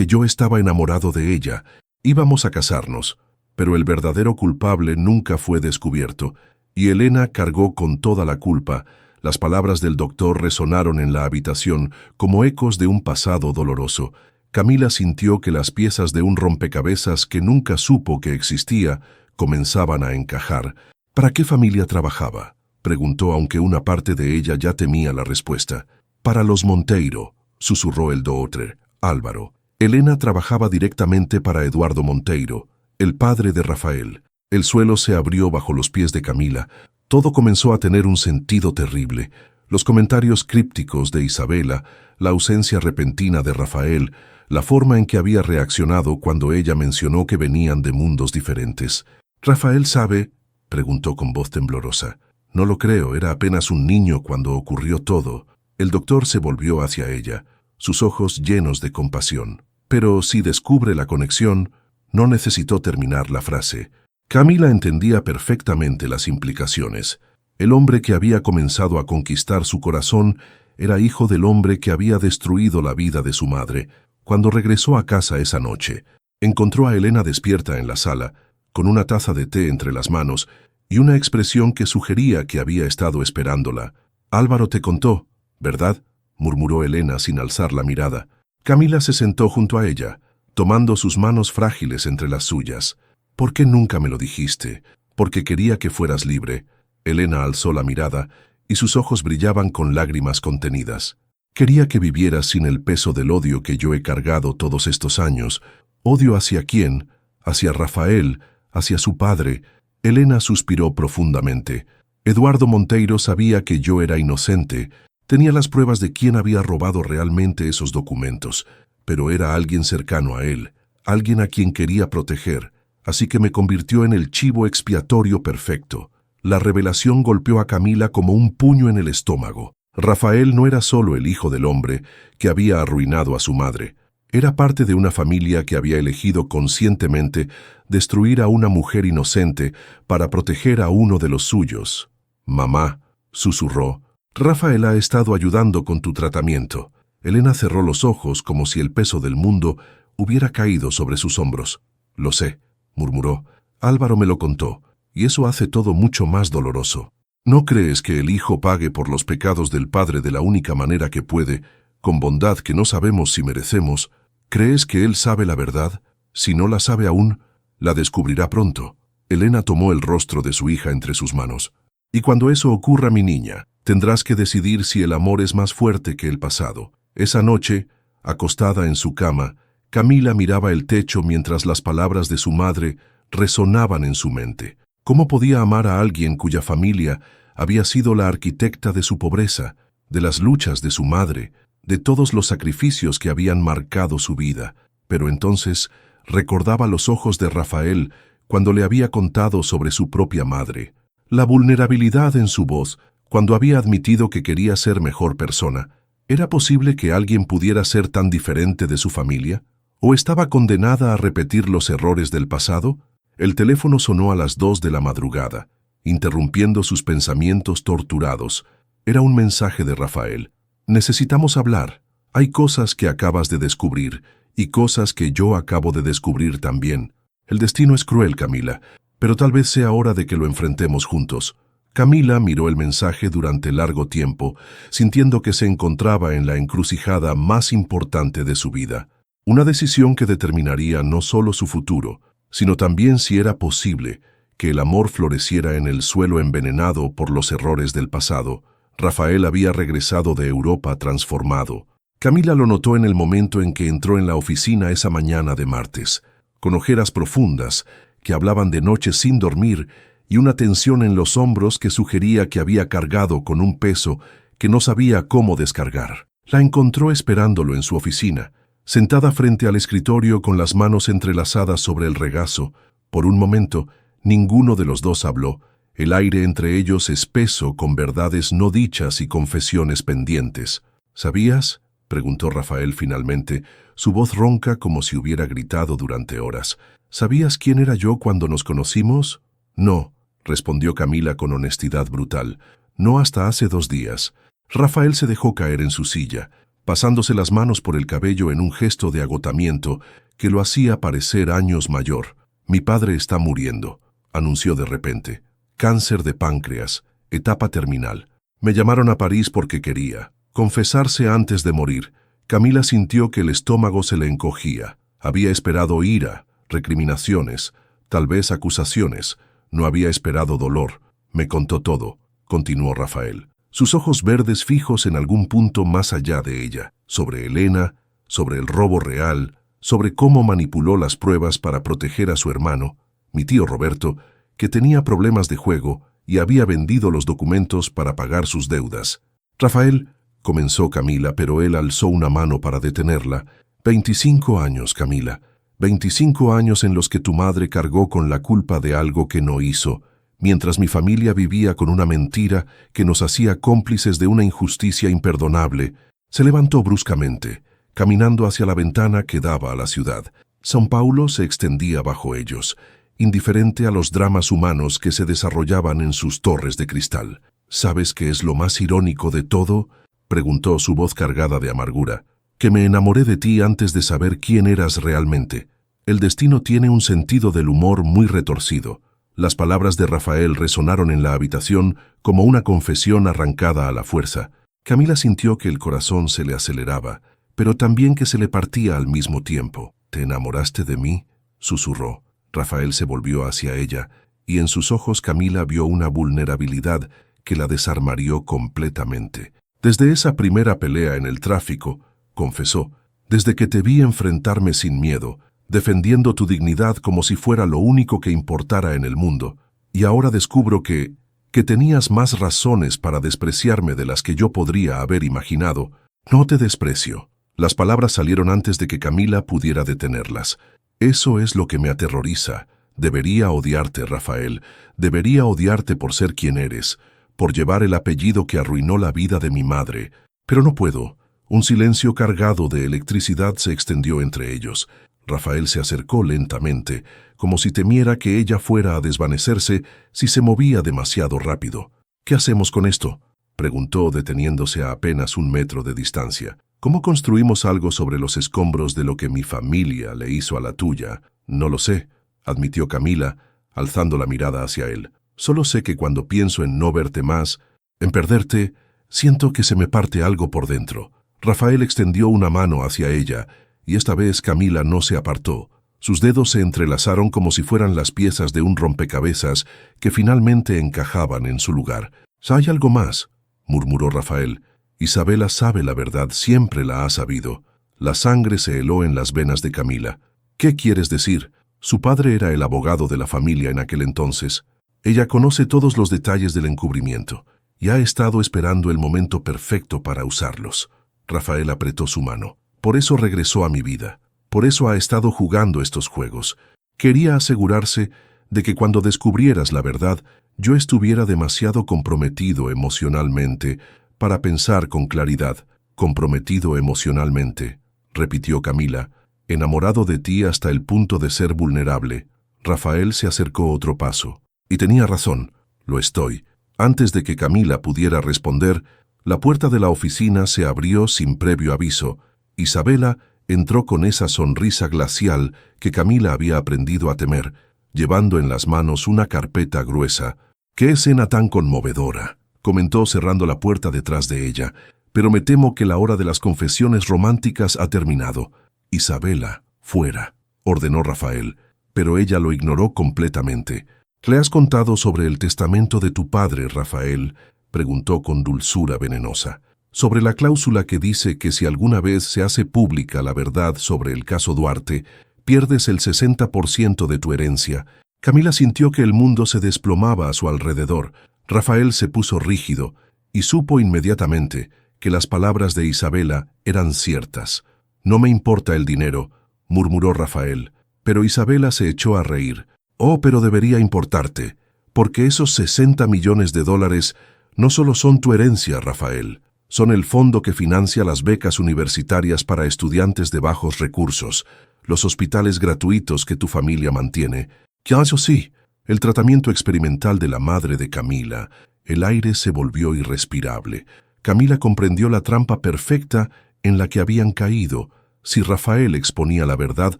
yo estaba enamorado de ella. Íbamos a casarnos, pero el verdadero culpable nunca fue descubierto, y Elena cargó con toda la culpa. Las palabras del doctor resonaron en la habitación como ecos de un pasado doloroso. Camila sintió que las piezas de un rompecabezas que nunca supo que existía comenzaban a encajar. ¿Para qué familia trabajaba?, preguntó, aunque una parte de ella ya temía la respuesta. Para los Monteiro, susurró el doctor Álvaro. Elena trabajaba directamente para Eduardo Monteiro, el padre de Rafael. El suelo se abrió bajo los pies de Camila. Todo comenzó a tener un sentido terrible. Los comentarios crípticos de Isabela, la ausencia repentina de Rafael, la forma en que había reaccionado cuando ella mencionó que venían de mundos diferentes. «¿Rafael sabe?», preguntó con voz temblorosa. «No lo creo, era apenas un niño cuando ocurrió todo». El doctor se volvió hacia ella, sus ojos llenos de compasión. «Pero si descubre la conexión», no necesitó terminar la frase. Camila entendía perfectamente las implicaciones. El hombre que había comenzado a conquistar su corazón era hijo del hombre que había destruido la vida de su madre. Cuando regresó a casa esa noche, encontró a Elena despierta en la sala, con una taza de té entre las manos y una expresión que sugería que había estado esperándola. «Álvaro te contó, ¿verdad?», murmuró Elena sin alzar la mirada. Camila se sentó junto a ella, tomando sus manos frágiles entre las suyas. «¿Por qué nunca me lo dijiste?». «Porque quería que fueras libre». Elena alzó la mirada y sus ojos brillaban con lágrimas contenidas. «Quería que vivieras sin el peso del odio que yo he cargado todos estos años». «¿Odio hacia quién?». «Hacia Rafael, hacia su padre». Elena suspiró profundamente. Eduardo Monteiro sabía que yo era inocente. Tenía las pruebas de quién había robado realmente esos documentos, pero era alguien cercano a él, alguien a quien quería proteger, así que me convirtió en el chivo expiatorio perfecto. La revelación golpeó a Camila como un puño en el estómago. Rafael no era solo el hijo del hombre que había arruinado a su madre. Era parte de una familia que había elegido conscientemente destruir a una mujer inocente para proteger a uno de los suyos. «Mamá», susurró, «Rafael ha estado ayudando con tu tratamiento». Elena cerró los ojos como si el peso del mundo hubiera caído sobre sus hombros. «Lo sé», murmuró, «Álvaro me lo contó, y eso hace todo mucho más doloroso». «¿No crees que el hijo pague por los pecados del padre de la única manera que puede, con bondad que no sabemos si merecemos? ¿Crees que él sabe la verdad? Si no la sabe aún, la descubrirá pronto». Elena tomó el rostro de su hija entre sus manos. «Y cuando eso ocurra, mi niña, tendrás que decidir si el amor es más fuerte que el pasado». Esa noche, acostada en su cama, Camila miraba el techo mientras las palabras de su madre resonaban en su mente. ¿Cómo podía amar a alguien cuya familia había sido la arquitecta de su pobreza, de las luchas de su madre, de todos los sacrificios que habían marcado su vida? Pero entonces recordaba los ojos de Rafael cuando le había contado sobre su propia madre, la vulnerabilidad en su voz cuando había admitido que quería ser mejor persona. ¿Era posible que alguien pudiera ser tan diferente de su familia? ¿O estaba condenada a repetir los errores del pasado? El teléfono sonó a las 2 de la madrugada, interrumpiendo sus pensamientos torturados. Era un mensaje de Rafael. «Necesitamos hablar. Hay cosas que acabas de descubrir y cosas que yo acabo de descubrir también. El destino es cruel, Camila, pero tal vez sea hora de que lo enfrentemos juntos». Camila miró el mensaje durante largo tiempo, sintiendo que se encontraba en la encrucijada más importante de su vida. Una decisión que determinaría no solo su futuro, sino también si era posible que el amor floreciera en el suelo envenenado por los errores del pasado. Rafael había regresado de Europa transformado. Camila lo notó en el momento en que entró en la oficina esa mañana de martes, con ojeras profundas que hablaban de noches sin dormir y una tensión en los hombros que sugería que había cargado con un peso que no sabía cómo descargar. La encontró esperándolo en su oficina, sentada frente al escritorio con las manos entrelazadas sobre el regazo. Por un momento, ninguno de los dos habló, el aire entre ellos espeso con verdades no dichas y confesiones pendientes. «¿Sabías?», preguntó Rafael finalmente, su voz ronca como si hubiera gritado durante horas. «¿Sabías quién era yo cuando nos conocimos?». «No», respondió Camila con honestidad brutal. «No hasta hace 2 días». Rafael se dejó caer en su silla, pasándose las manos por el cabello en un gesto de agotamiento que lo hacía parecer años mayor. «Mi padre está muriendo», anunció de repente. «Cáncer de páncreas, etapa terminal. Me llamaron a París porque quería confesarse antes de morir». Camila sintió que el estómago se le encogía. Había esperado ira, recriminaciones, tal vez acusaciones. No había esperado dolor. «Me contó todo», continuó Rafael, sus ojos verdes fijos en algún punto más allá de ella, sobre Elena, sobre el robo real, sobre cómo manipuló las pruebas para proteger a su hermano, mi tío Roberto, que tenía problemas de juego y había vendido los documentos para pagar sus deudas. «Rafael», comenzó Camila, pero él alzó una mano para detenerla. 25 años, Camila. 25 años en los que tu madre cargó con la culpa de algo que no hizo, mientras mi familia vivía con una mentira que nos hacía cómplices de una injusticia imperdonable. Se levantó bruscamente, caminando hacia la ventana que daba a la ciudad. São Paulo se extendía bajo ellos, indiferente a los dramas humanos que se desarrollaban en sus torres de cristal. «¿Sabes qué es lo más irónico de todo?», preguntó su voz cargada de amargura. «Que me enamoré de ti antes de saber quién eras realmente. El destino tiene un sentido del humor muy retorcido». Las palabras de Rafael resonaron en la habitación como una confesión arrancada a la fuerza. Camila sintió que el corazón se le aceleraba, pero también que se le partía al mismo tiempo. «¿Te enamoraste de mí?», susurró. Rafael se volvió hacia ella, y en sus ojos Camila vio una vulnerabilidad que la desarmarió completamente. «Desde esa primera pelea en el tráfico», confesó, «desde que te vi enfrentarme sin miedo, defendiendo tu dignidad como si fuera lo único que importara en el mundo, y ahora descubro que tenías más razones para despreciarme de las que yo podría haber imaginado. No te desprecio». Las palabras salieron antes de que Camila pudiera detenerlas. «Eso es lo que me aterroriza. Debería odiarte, Rafael. Debería odiarte por ser quien eres, por llevar el apellido que arruinó la vida de mi madre. Pero no puedo». Un silencio cargado de electricidad se extendió entre ellos. Rafael se acercó lentamente, como si temiera que ella fuera a desvanecerse si se movía demasiado rápido. «¿Qué hacemos con esto?», preguntó, deteniéndose a apenas 1 metro de distancia. «¿Cómo construimos algo sobre los escombros de lo que mi familia le hizo a la tuya?» «No lo sé», admitió Camila, alzando la mirada hacia él. «Solo sé que cuando pienso en no verte más, en perderte, siento que se me parte algo por dentro». Rafael extendió una mano hacia ella, y esta vez Camila no se apartó. Sus dedos se entrelazaron como si fueran las piezas de un rompecabezas que finalmente encajaban en su lugar. «¿Hay algo más?», murmuró Rafael. «Isabela sabe la verdad, siempre la ha sabido». La sangre se heló en las venas de Camila. «¿Qué quieres decir?». Su padre era el abogado de la familia en aquel entonces. Ella conoce todos los detalles del encubrimiento y ha estado esperando el momento perfecto para usarlos. Rafael apretó su mano. «Por eso regresó a mi vida. Por eso ha estado jugando estos juegos. Quería asegurarse de que cuando descubrieras la verdad, yo estuviera demasiado comprometido emocionalmente para pensar con claridad». «Comprometido emocionalmente», repitió Camila, «enamorado de ti hasta el punto de ser vulnerable». Rafael se acercó otro paso. «Y tenía razón, lo estoy». Antes de que Camila pudiera responder, la puerta de la oficina se abrió sin previo aviso. Isabela entró con esa sonrisa glacial que Camila había aprendido a temer, llevando en las manos una carpeta gruesa. «¡Qué escena tan conmovedora!», comentó cerrando la puerta detrás de ella. «Pero me temo que la hora de las confesiones románticas ha terminado». «Isabela, fuera», ordenó Rafael, pero ella lo ignoró completamente. «¿Le has contado sobre el testamento de tu padre, Rafael?», preguntó con dulzura venenosa. «Sobre la cláusula que dice que si alguna vez se hace pública la verdad sobre el caso Duarte, pierdes el 60% de tu herencia». Camila sintió que el mundo se desplomaba a su alrededor. Rafael se puso rígido y supo inmediatamente que las palabras de Isabela eran ciertas. «No me importa el dinero», murmuró Rafael, pero Isabela se echó a reír. «Oh, pero debería importarte, porque esos 60 millones de dólares no solo son tu herencia, Rafael, son el fondo que financia las becas universitarias para estudiantes de bajos recursos, los hospitales gratuitos que tu familia mantiene. Ya eso sí, el tratamiento experimental de la madre de Camila». El aire se volvió irrespirable. Camila comprendió la trampa perfecta en la que habían caído. Si Rafael exponía la verdad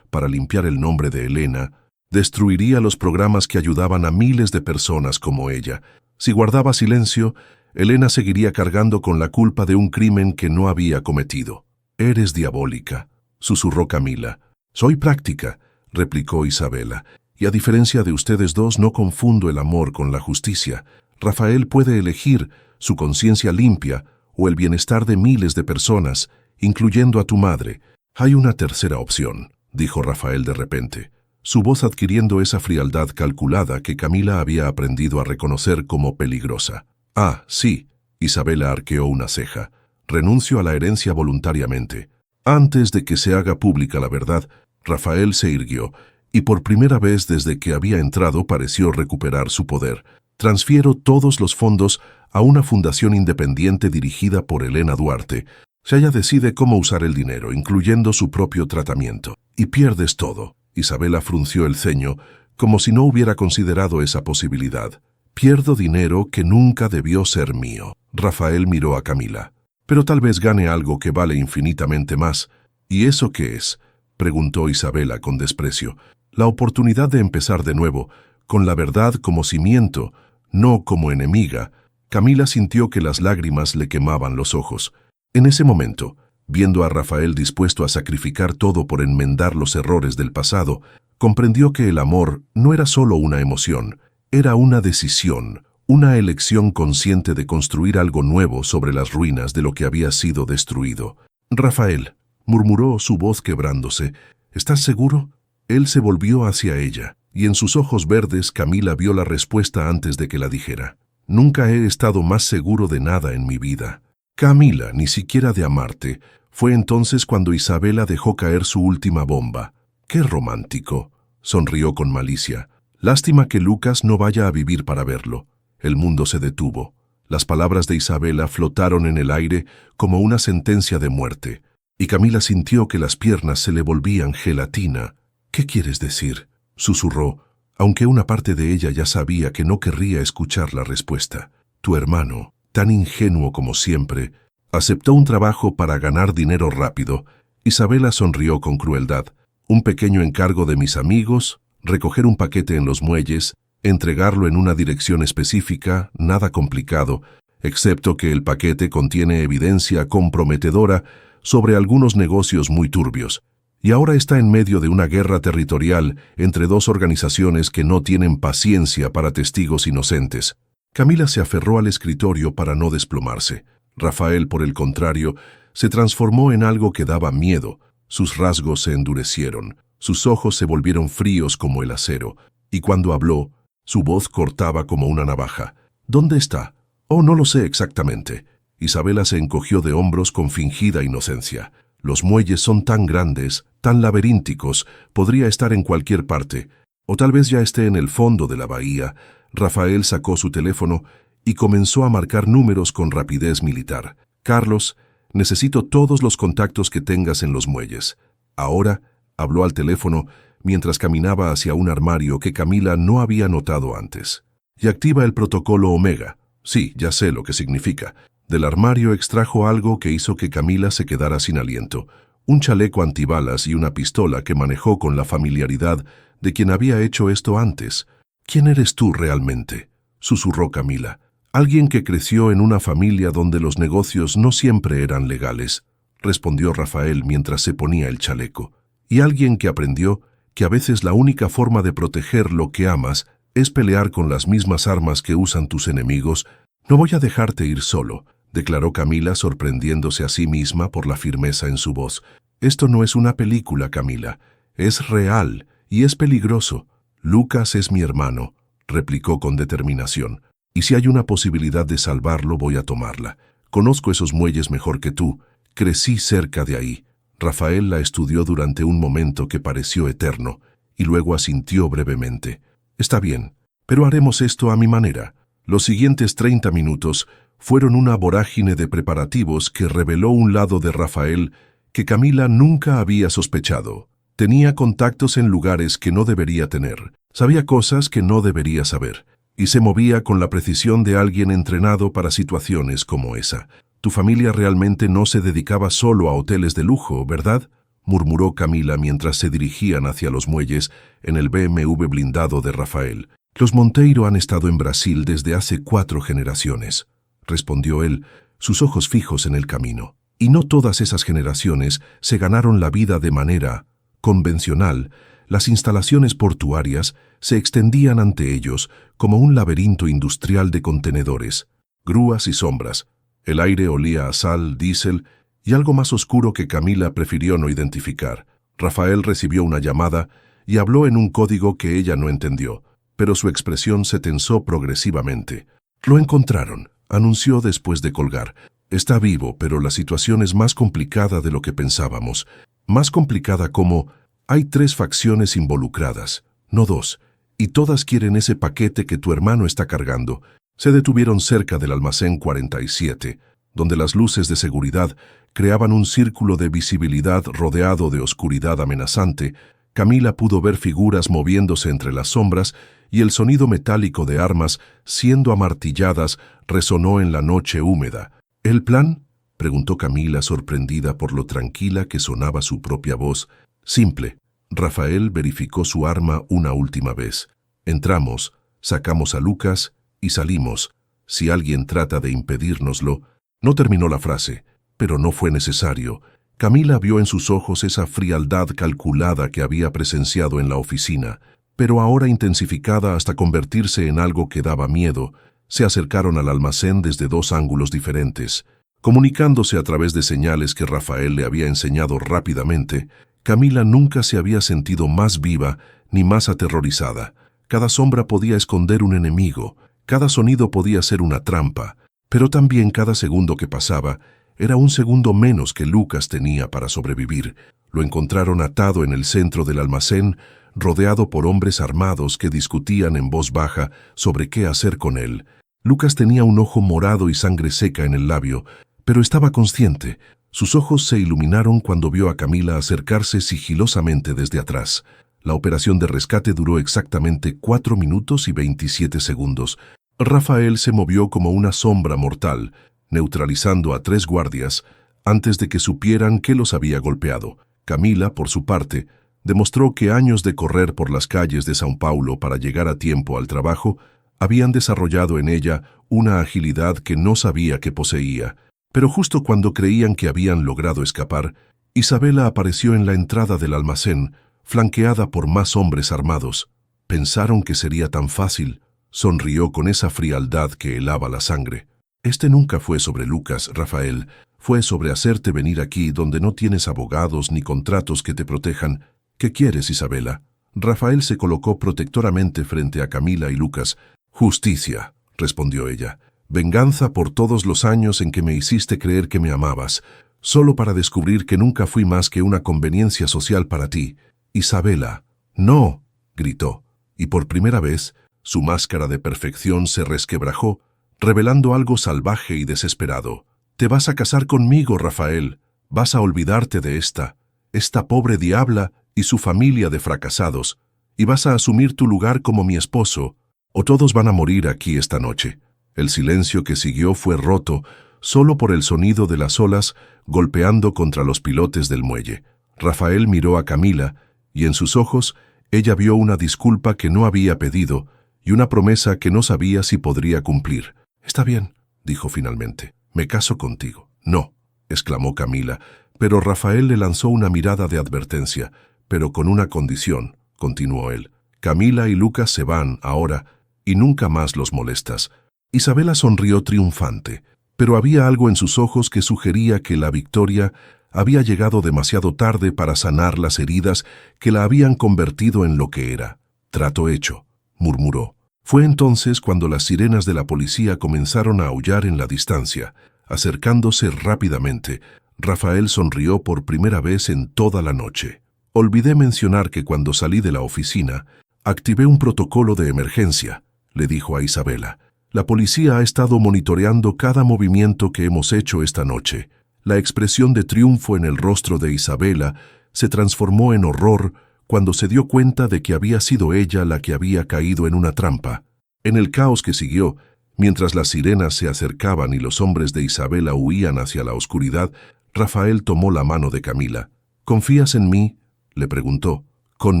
para limpiar el nombre de Elena, destruiría los programas que ayudaban a miles de personas como ella. Si guardaba silencio, Elena seguiría cargando con la culpa de un crimen que no había cometido. «Eres diabólica», susurró Camila. «Soy práctica», replicó Isabela, «y a diferencia de ustedes dos no confundo el amor con la justicia. Rafael puede elegir su conciencia limpia o el bienestar de miles de personas, incluyendo a tu madre. Hay una tercera opción», dijo Rafael de repente, su voz adquiriendo esa frialdad calculada que Camila había aprendido a reconocer como peligrosa. «Ah, sí», Isabela arqueó una ceja. «Renuncio a la herencia voluntariamente». Antes de que se haga pública la verdad, Rafael se irguió, y por primera vez desde que había entrado pareció recuperar su poder. «Transfiero todos los fondos a una fundación independiente dirigida por Elena Duarte. Ella decide cómo usar el dinero, incluyendo su propio tratamiento. Y pierdes todo». Isabela frunció el ceño, como si no hubiera considerado esa posibilidad. «Pierdo dinero que nunca debió ser mío». Rafael miró a Camila. «Pero tal vez gane algo que vale infinitamente más». «¿Y eso qué es?», preguntó Isabela con desprecio. «La oportunidad de empezar de nuevo, con la verdad como cimiento, no como enemiga». Camila sintió que las lágrimas le quemaban los ojos. En ese momento, viendo a Rafael dispuesto a sacrificar todo por enmendar los errores del pasado, comprendió que el amor no era solo una emoción, era una decisión, una elección consciente de construir algo nuevo sobre las ruinas de lo que había sido destruido. «Rafael», murmuró su voz quebrándose, «¿estás seguro?». Él se volvió hacia ella, y en sus ojos verdes Camila vio la respuesta antes de que la dijera. «Nunca he estado más seguro de nada en mi vida». «Camila, ni siquiera de amarte». Fue entonces cuando Isabela dejó caer su última bomba. «Qué romántico», sonrió con malicia. «Lástima que Lucas no vaya a vivir para verlo». El mundo se detuvo. Las palabras de Isabela flotaron en el aire como una sentencia de muerte, y Camila sintió que las piernas se le volvían gelatina. «¿Qué quieres decir?», susurró, aunque una parte de ella ya sabía que no querría escuchar la respuesta. «Tu hermano, tan ingenuo como siempre, aceptó un trabajo para ganar dinero rápido». Isabela sonrió con crueldad. «Un pequeño encargo de mis amigos, recoger un paquete en los muelles, entregarlo en una dirección específica, nada complicado, excepto que el paquete contiene evidencia comprometedora sobre algunos negocios muy turbios. Y ahora está en medio de una guerra territorial entre dos organizaciones que no tienen paciencia para testigos inocentes». Camila se aferró al escritorio para no desplomarse. Rafael, por el contrario, se transformó en algo que daba miedo. Sus rasgos se endurecieron, sus ojos se volvieron fríos como el acero, y cuando habló, su voz cortaba como una navaja. «¿Dónde está?». «Oh, no lo sé exactamente». Isabela se encogió de hombros con fingida inocencia. «Los muelles son tan grandes, tan laberínticos, podría estar en cualquier parte. O tal vez ya esté en el fondo de la bahía». Rafael sacó su teléfono y comenzó a marcar números con rapidez militar. «Carlos, necesito todos los contactos que tengas en los muelles». «Ahora», habló al teléfono mientras caminaba hacia un armario que Camila no había notado antes. «Y activa el protocolo Omega». «Sí, ya sé lo que significa». Del armario extrajo algo que hizo que Camila se quedara sin aliento. Un chaleco antibalas y una pistola que manejó con la familiaridad de quien había hecho esto antes. «¿Quién eres tú realmente?», susurró Camila. «Alguien que creció en una familia donde los negocios no siempre eran legales», respondió Rafael mientras se ponía el chaleco. «Y alguien que aprendió que a veces la única forma de proteger lo que amas es pelear con las mismas armas que usan tus enemigos». «No voy a dejarte ir solo», declaró Camila, sorprendiéndose a sí misma por la firmeza en su voz. «Esto no es una película, Camila. Es real y es peligroso. Lucas es mi hermano», replicó con determinación. «Y si hay una posibilidad de salvarlo, voy a tomarla. Conozco esos muelles mejor que tú. Crecí cerca de ahí». Rafael la estudió durante un momento que pareció eterno, y luego asintió brevemente. «Está bien, pero haremos esto a mi manera». Los siguientes 30 minutos fueron una vorágine de preparativos que reveló un lado de Rafael que Camila nunca había sospechado. Tenía contactos en lugares que no debería tener, sabía cosas que no debería saber, y se movía con la precisión de alguien entrenado para situaciones como esa. Tu familia realmente no se dedicaba solo a hoteles de lujo, ¿verdad?, murmuró Camila mientras se dirigían hacia los muelles en el BMW blindado de Rafael. Los Monteiro han estado en Brasil desde hace 4 generaciones, respondió él, sus ojos fijos en el camino. Y no todas esas generaciones se ganaron la vida de manera convencional. Las instalaciones portuarias se extendían ante ellos como un laberinto industrial de contenedores, grúas y sombras. El aire olía a sal, diésel y algo más oscuro que Camila prefirió no identificar. Rafael recibió una llamada y habló en un código que ella no entendió, pero su expresión se tensó progresivamente. Lo encontraron, anunció después de colgar. Está vivo, pero la situación es más complicada de lo que pensábamos. Más complicada como hay 3 facciones involucradas, no 2, y todas quieren ese paquete que tu hermano está cargando. Se detuvieron cerca del almacén 47, donde las luces de seguridad creaban un círculo de visibilidad rodeado de oscuridad amenazante. Camila pudo ver figuras moviéndose entre las sombras y el sonido metálico de armas siendo amartilladas resonó en la noche húmeda. ¿El plan?, preguntó Camila, sorprendida por lo tranquila que sonaba su propia voz. Simple. Rafael verificó su arma una última vez. Entramos, sacamos a Lucas y salimos. Si alguien trata de impedírnoslo... No terminó la frase, pero no fue necesario. Camila vio en sus ojos esa frialdad calculada que había presenciado en la oficina, pero ahora intensificada hasta convertirse en algo que daba miedo. Se acercaron al almacén desde 2 ángulos diferentes. Comunicándose a través de señales que Rafael le había enseñado rápidamente, Camila nunca se había sentido más viva ni más aterrorizada. Cada sombra podía esconder un enemigo, cada sonido podía ser una trampa, pero también cada segundo que pasaba era un segundo menos que Lucas tenía para sobrevivir. Lo encontraron atado en el centro del almacén, rodeado por hombres armados que discutían en voz baja sobre qué hacer con él. Lucas tenía un ojo morado y sangre seca en el labio, pero estaba consciente. Sus ojos se iluminaron cuando vio a Camila acercarse sigilosamente desde atrás. La operación de rescate duró exactamente 4 minutos y 27 segundos. Rafael se movió como una sombra mortal, neutralizando a 3 guardias antes de que supieran qué los había golpeado. Camila, por su parte, demostró que años de correr por las calles de São Paulo para llegar a tiempo al trabajo habían desarrollado en ella una agilidad que no sabía que poseía. Pero justo cuando creían que habían logrado escapar, Isabela apareció en la entrada del almacén, flanqueada por más hombres armados. Pensaron que sería tan fácil. Sonrió con esa frialdad que helaba la sangre. Este nunca fue sobre Lucas, Rafael. Fue sobre hacerte venir aquí donde no tienes abogados ni contratos que te protejan. ¿Qué quieres, Isabela? Rafael se colocó protectoramente frente a Camila y Lucas. Justicia, respondió ella. Venganza por todos los años en que me hiciste creer que me amabas, solo para descubrir que nunca fui más que una conveniencia social para ti. Isabela. No, gritó, y por primera vez, su máscara de perfección se resquebrajó, revelando algo salvaje y desesperado. Te vas a casar conmigo, Rafael. Vas a olvidarte de esta pobre diabla y su familia de fracasados, y vas a asumir tu lugar como mi esposo, o todos van a morir aquí esta noche. El silencio que siguió fue roto solo por el sonido de las olas golpeando contra los pilotes del muelle. Rafael miró a Camila, y en sus ojos ella vio una disculpa que no había pedido, y una promesa que no sabía si podría cumplir. Está bien, dijo finalmente. Me caso contigo. No, exclamó Camila, pero Rafael le lanzó una mirada de advertencia. Pero con una condición, continuó él. Camila y Lucas se van ahora, y nunca más los molestas. Isabela sonrió triunfante, pero había algo en sus ojos que sugería que la victoria había llegado demasiado tarde para sanar las heridas que la habían convertido en lo que era. Trato hecho, murmuró. Fue entonces cuando las sirenas de la policía comenzaron a aullar en la distancia. Acercándose rápidamente, Rafael sonrió por primera vez en toda la noche. Olvidé mencionar que cuando salí de la oficina, activé un protocolo de emergencia, le dijo a Isabela. La policía ha estado monitoreando cada movimiento que hemos hecho esta noche. La expresión de triunfo en el rostro de Isabela se transformó en horror cuando se dio cuenta de que había sido ella la que había caído en una trampa. En el caos que siguió, Mientras las sirenas se acercaban y los hombres de Isabela huían hacia la oscuridad, Rafael tomó la mano de Camila. «¿Confías en mí?», le preguntó. «Con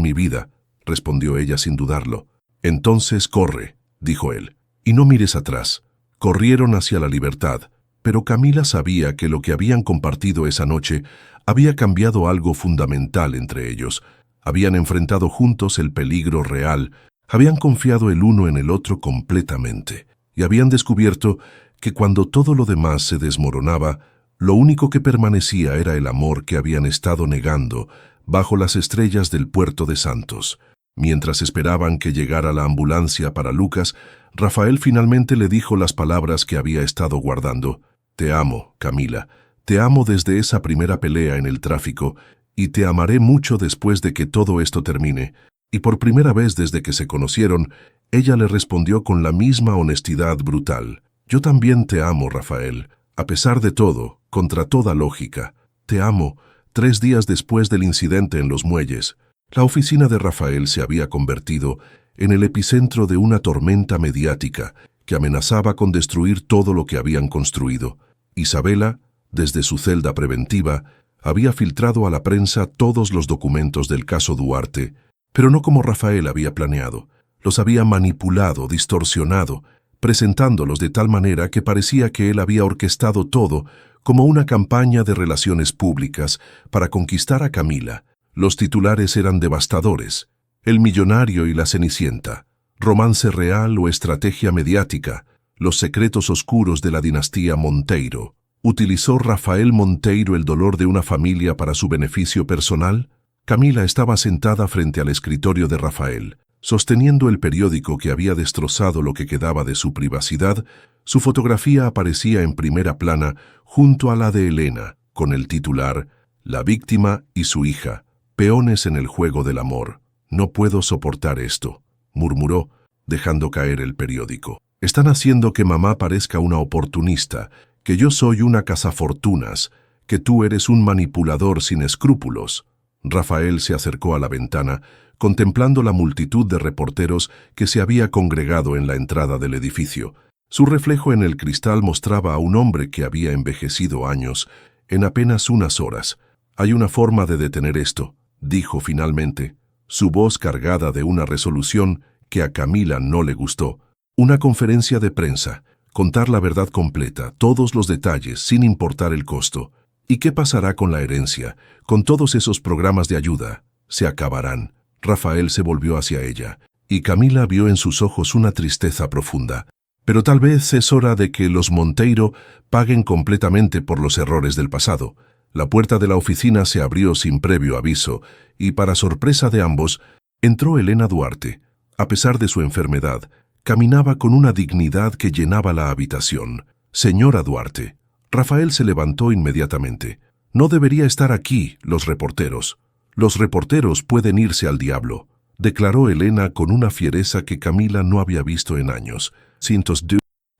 mi vida», respondió ella sin dudarlo. «Entonces corre», dijo él, «y no mires atrás». Corrieron hacia la libertad, pero Camila sabía que lo que habían compartido esa noche había cambiado algo fundamental entre ellos. Habían enfrentado juntos el peligro real, habían confiado el uno en el otro completamente, y habían descubierto que cuando todo lo demás se desmoronaba, lo único que permanecía era el amor que habían estado negando bajo las estrellas del puerto de Santos. Mientras esperaban que llegara la ambulancia para Lucas, Rafael finalmente le dijo las palabras que había estado guardando. «Te amo, Camila. Te amo desde esa primera pelea en el tráfico, y te amaré mucho después de que todo esto termine». Y por primera vez desde que se conocieron, ella le respondió con la misma honestidad brutal. «Yo también te amo, Rafael. A pesar de todo, contra toda lógica. Te amo». 3 días después del incidente en los muelles, la oficina de Rafael se había convertido en el epicentro de una tormenta mediática que amenazaba con destruir todo lo que habían construido. Isabela, desde su celda preventiva, había filtrado a la prensa todos los documentos del caso Duarte, pero no como Rafael había planeado. Los había manipulado, distorsionado, presentándolos de tal manera que parecía que él había orquestado todo como una campaña de relaciones públicas para conquistar a Camila. Los titulares eran devastadores: El millonario y la Cenicienta, romance real o estrategia mediática, los secretos oscuros de la dinastía Monteiro. ¿Utilizó Rafael Monteiro el dolor de una familia para su beneficio personal? Camila estaba sentada frente al escritorio de Rafael, sosteniendo el periódico que había destrozado lo que quedaba de su privacidad. Su fotografía aparecía en primera plana junto a la de Elena, con el titular «La víctima y su hija, peones en el juego del amor». «No puedo soportar esto», murmuró, dejando caer el periódico. «Están haciendo que mamá parezca una oportunista, que yo soy una cazafortunas, que tú eres un manipulador sin escrúpulos». Rafael se acercó a la ventana, contemplando la multitud de reporteros que se había congregado en la entrada del edificio. Su reflejo en el cristal mostraba a un hombre que había envejecido años en apenas unas horas. «Hay una forma de detener esto», dijo finalmente, su voz cargada de una resolución que a Camila no le gustó. «Una conferencia de prensa, contar la verdad completa, todos los detalles, sin importar el costo. ¿Y qué pasará con la herencia, con todos esos programas de ayuda? Se acabarán». Rafael se volvió hacia ella, y Camila vio en sus ojos una tristeza profunda. «Pero tal vez es hora de que los Monteiro paguen completamente por los errores del pasado». La puerta de la oficina se abrió sin previo aviso, y para sorpresa de ambos, entró Elena Duarte. A pesar de su enfermedad, caminaba con una dignidad que llenaba la habitación. «Señora Duarte». Rafael se levantó inmediatamente. «No debería estar aquí, los reporteros. Los reporteros pueden irse al diablo», declaró Elena con una fiereza que Camila no había visto en años.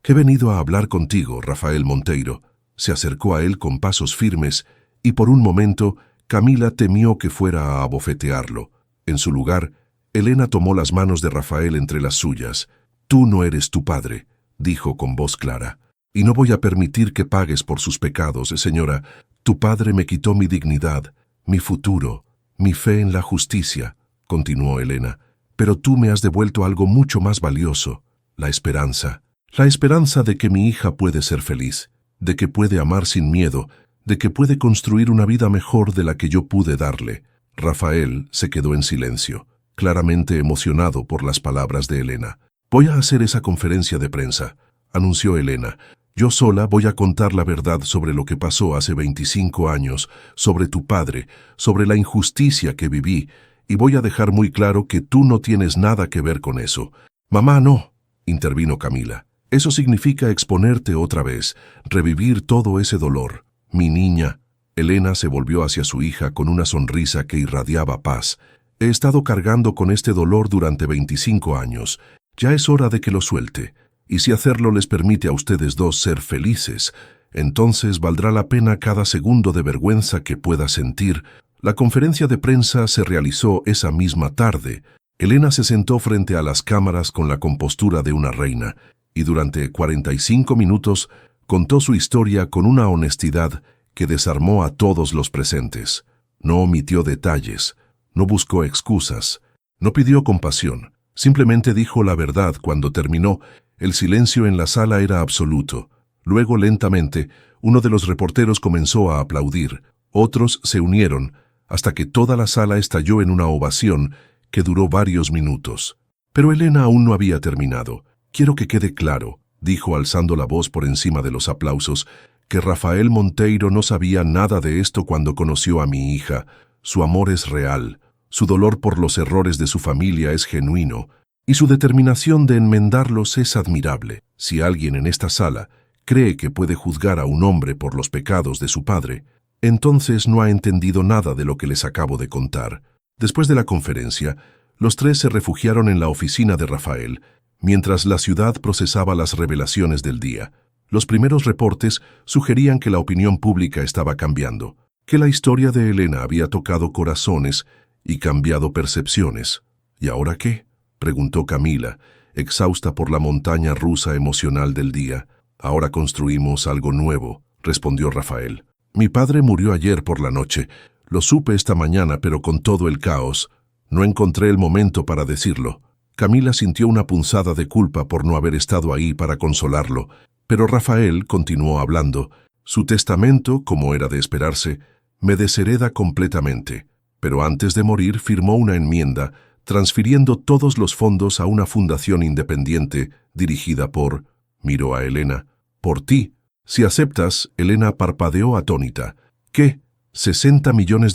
«He venido a hablar contigo, Rafael Monteiro». Se acercó a él con pasos firmes, y por un momento Camila temió que fuera a abofetearlo. En su lugar, Elena tomó las manos de Rafael entre las suyas. «Tú no eres tu padre», dijo con voz clara, «y no voy a permitir que pagues por sus pecados, señora. Tu padre me quitó mi dignidad, mi futuro, mi fe en la justicia», continuó Elena, «pero tú me has devuelto algo mucho más valioso, la esperanza. La esperanza de que mi hija puede ser feliz, de que puede amar sin miedo, de que puede construir una vida mejor de la que yo pude darle». Rafael se quedó en silencio, claramente emocionado por las palabras de Elena. «Voy a hacer esa conferencia de prensa», anunció Elena. «Yo sola voy a contar la verdad sobre lo que pasó hace 25 años, sobre tu padre, sobre la injusticia que viví, y voy a dejar muy claro que tú no tienes nada que ver con eso». «Mamá, no», intervino Camila. «Eso significa exponerte otra vez, revivir todo ese dolor. Mi niña». Elena se volvió hacia su hija con una sonrisa que irradiaba paz. «He estado cargando con este dolor durante 25 años. Ya es hora de que lo suelte. Y si hacerlo les permite a ustedes dos ser felices, entonces valdrá la pena cada segundo de vergüenza que pueda sentir». La conferencia de prensa se realizó esa misma tarde. Elena se sentó frente a las cámaras con la compostura de una reina, y durante 45 minutos contó su historia con una honestidad que desarmó a todos los presentes. No omitió detalles, no buscó excusas, no pidió compasión, simplemente dijo la verdad. Cuando terminó, el silencio en la sala era absoluto. Luego, lentamente, uno de los reporteros comenzó a aplaudir, otros se unieron, hasta que toda la sala estalló en una ovación que duró varios minutos. Pero Elena aún no había terminado. Quiero que quede claro, dijo alzando la voz por encima de los aplausos, que Rafael Monteiro no sabía nada de esto cuando conoció a mi hija. Su amor es real, su dolor por los errores de su familia es genuino, y su determinación de enmendarlos es admirable. Si alguien en esta sala cree que puede juzgar a un hombre por los pecados de su padre, entonces no ha entendido nada de lo que les acabo de contar. Después de la conferencia, los tres se refugiaron en la oficina de Rafael, mientras la ciudad procesaba las revelaciones del día. Los primeros reportes sugerían que la opinión pública estaba cambiando, que la historia de Elena había tocado corazones y cambiado percepciones. ¿Y ahora qué?, preguntó Camila, exhausta por la montaña rusa emocional del día. Ahora construimos algo nuevo, respondió Rafael. Mi padre murió ayer por la noche. Lo supe esta mañana, pero con todo el caos, no encontré el momento para decirlo. Camila sintió una punzada de culpa por no haber estado ahí para consolarlo, pero Rafael continuó hablando. Su testamento, como era de esperarse, me deshereda completamente, pero antes de morir firmó una enmienda transfiriendo todos los fondos a una fundación independiente dirigida por, miró a Elena, por ti. Si aceptas, Elena parpadeó atónita. ¿Qué? $60 millones,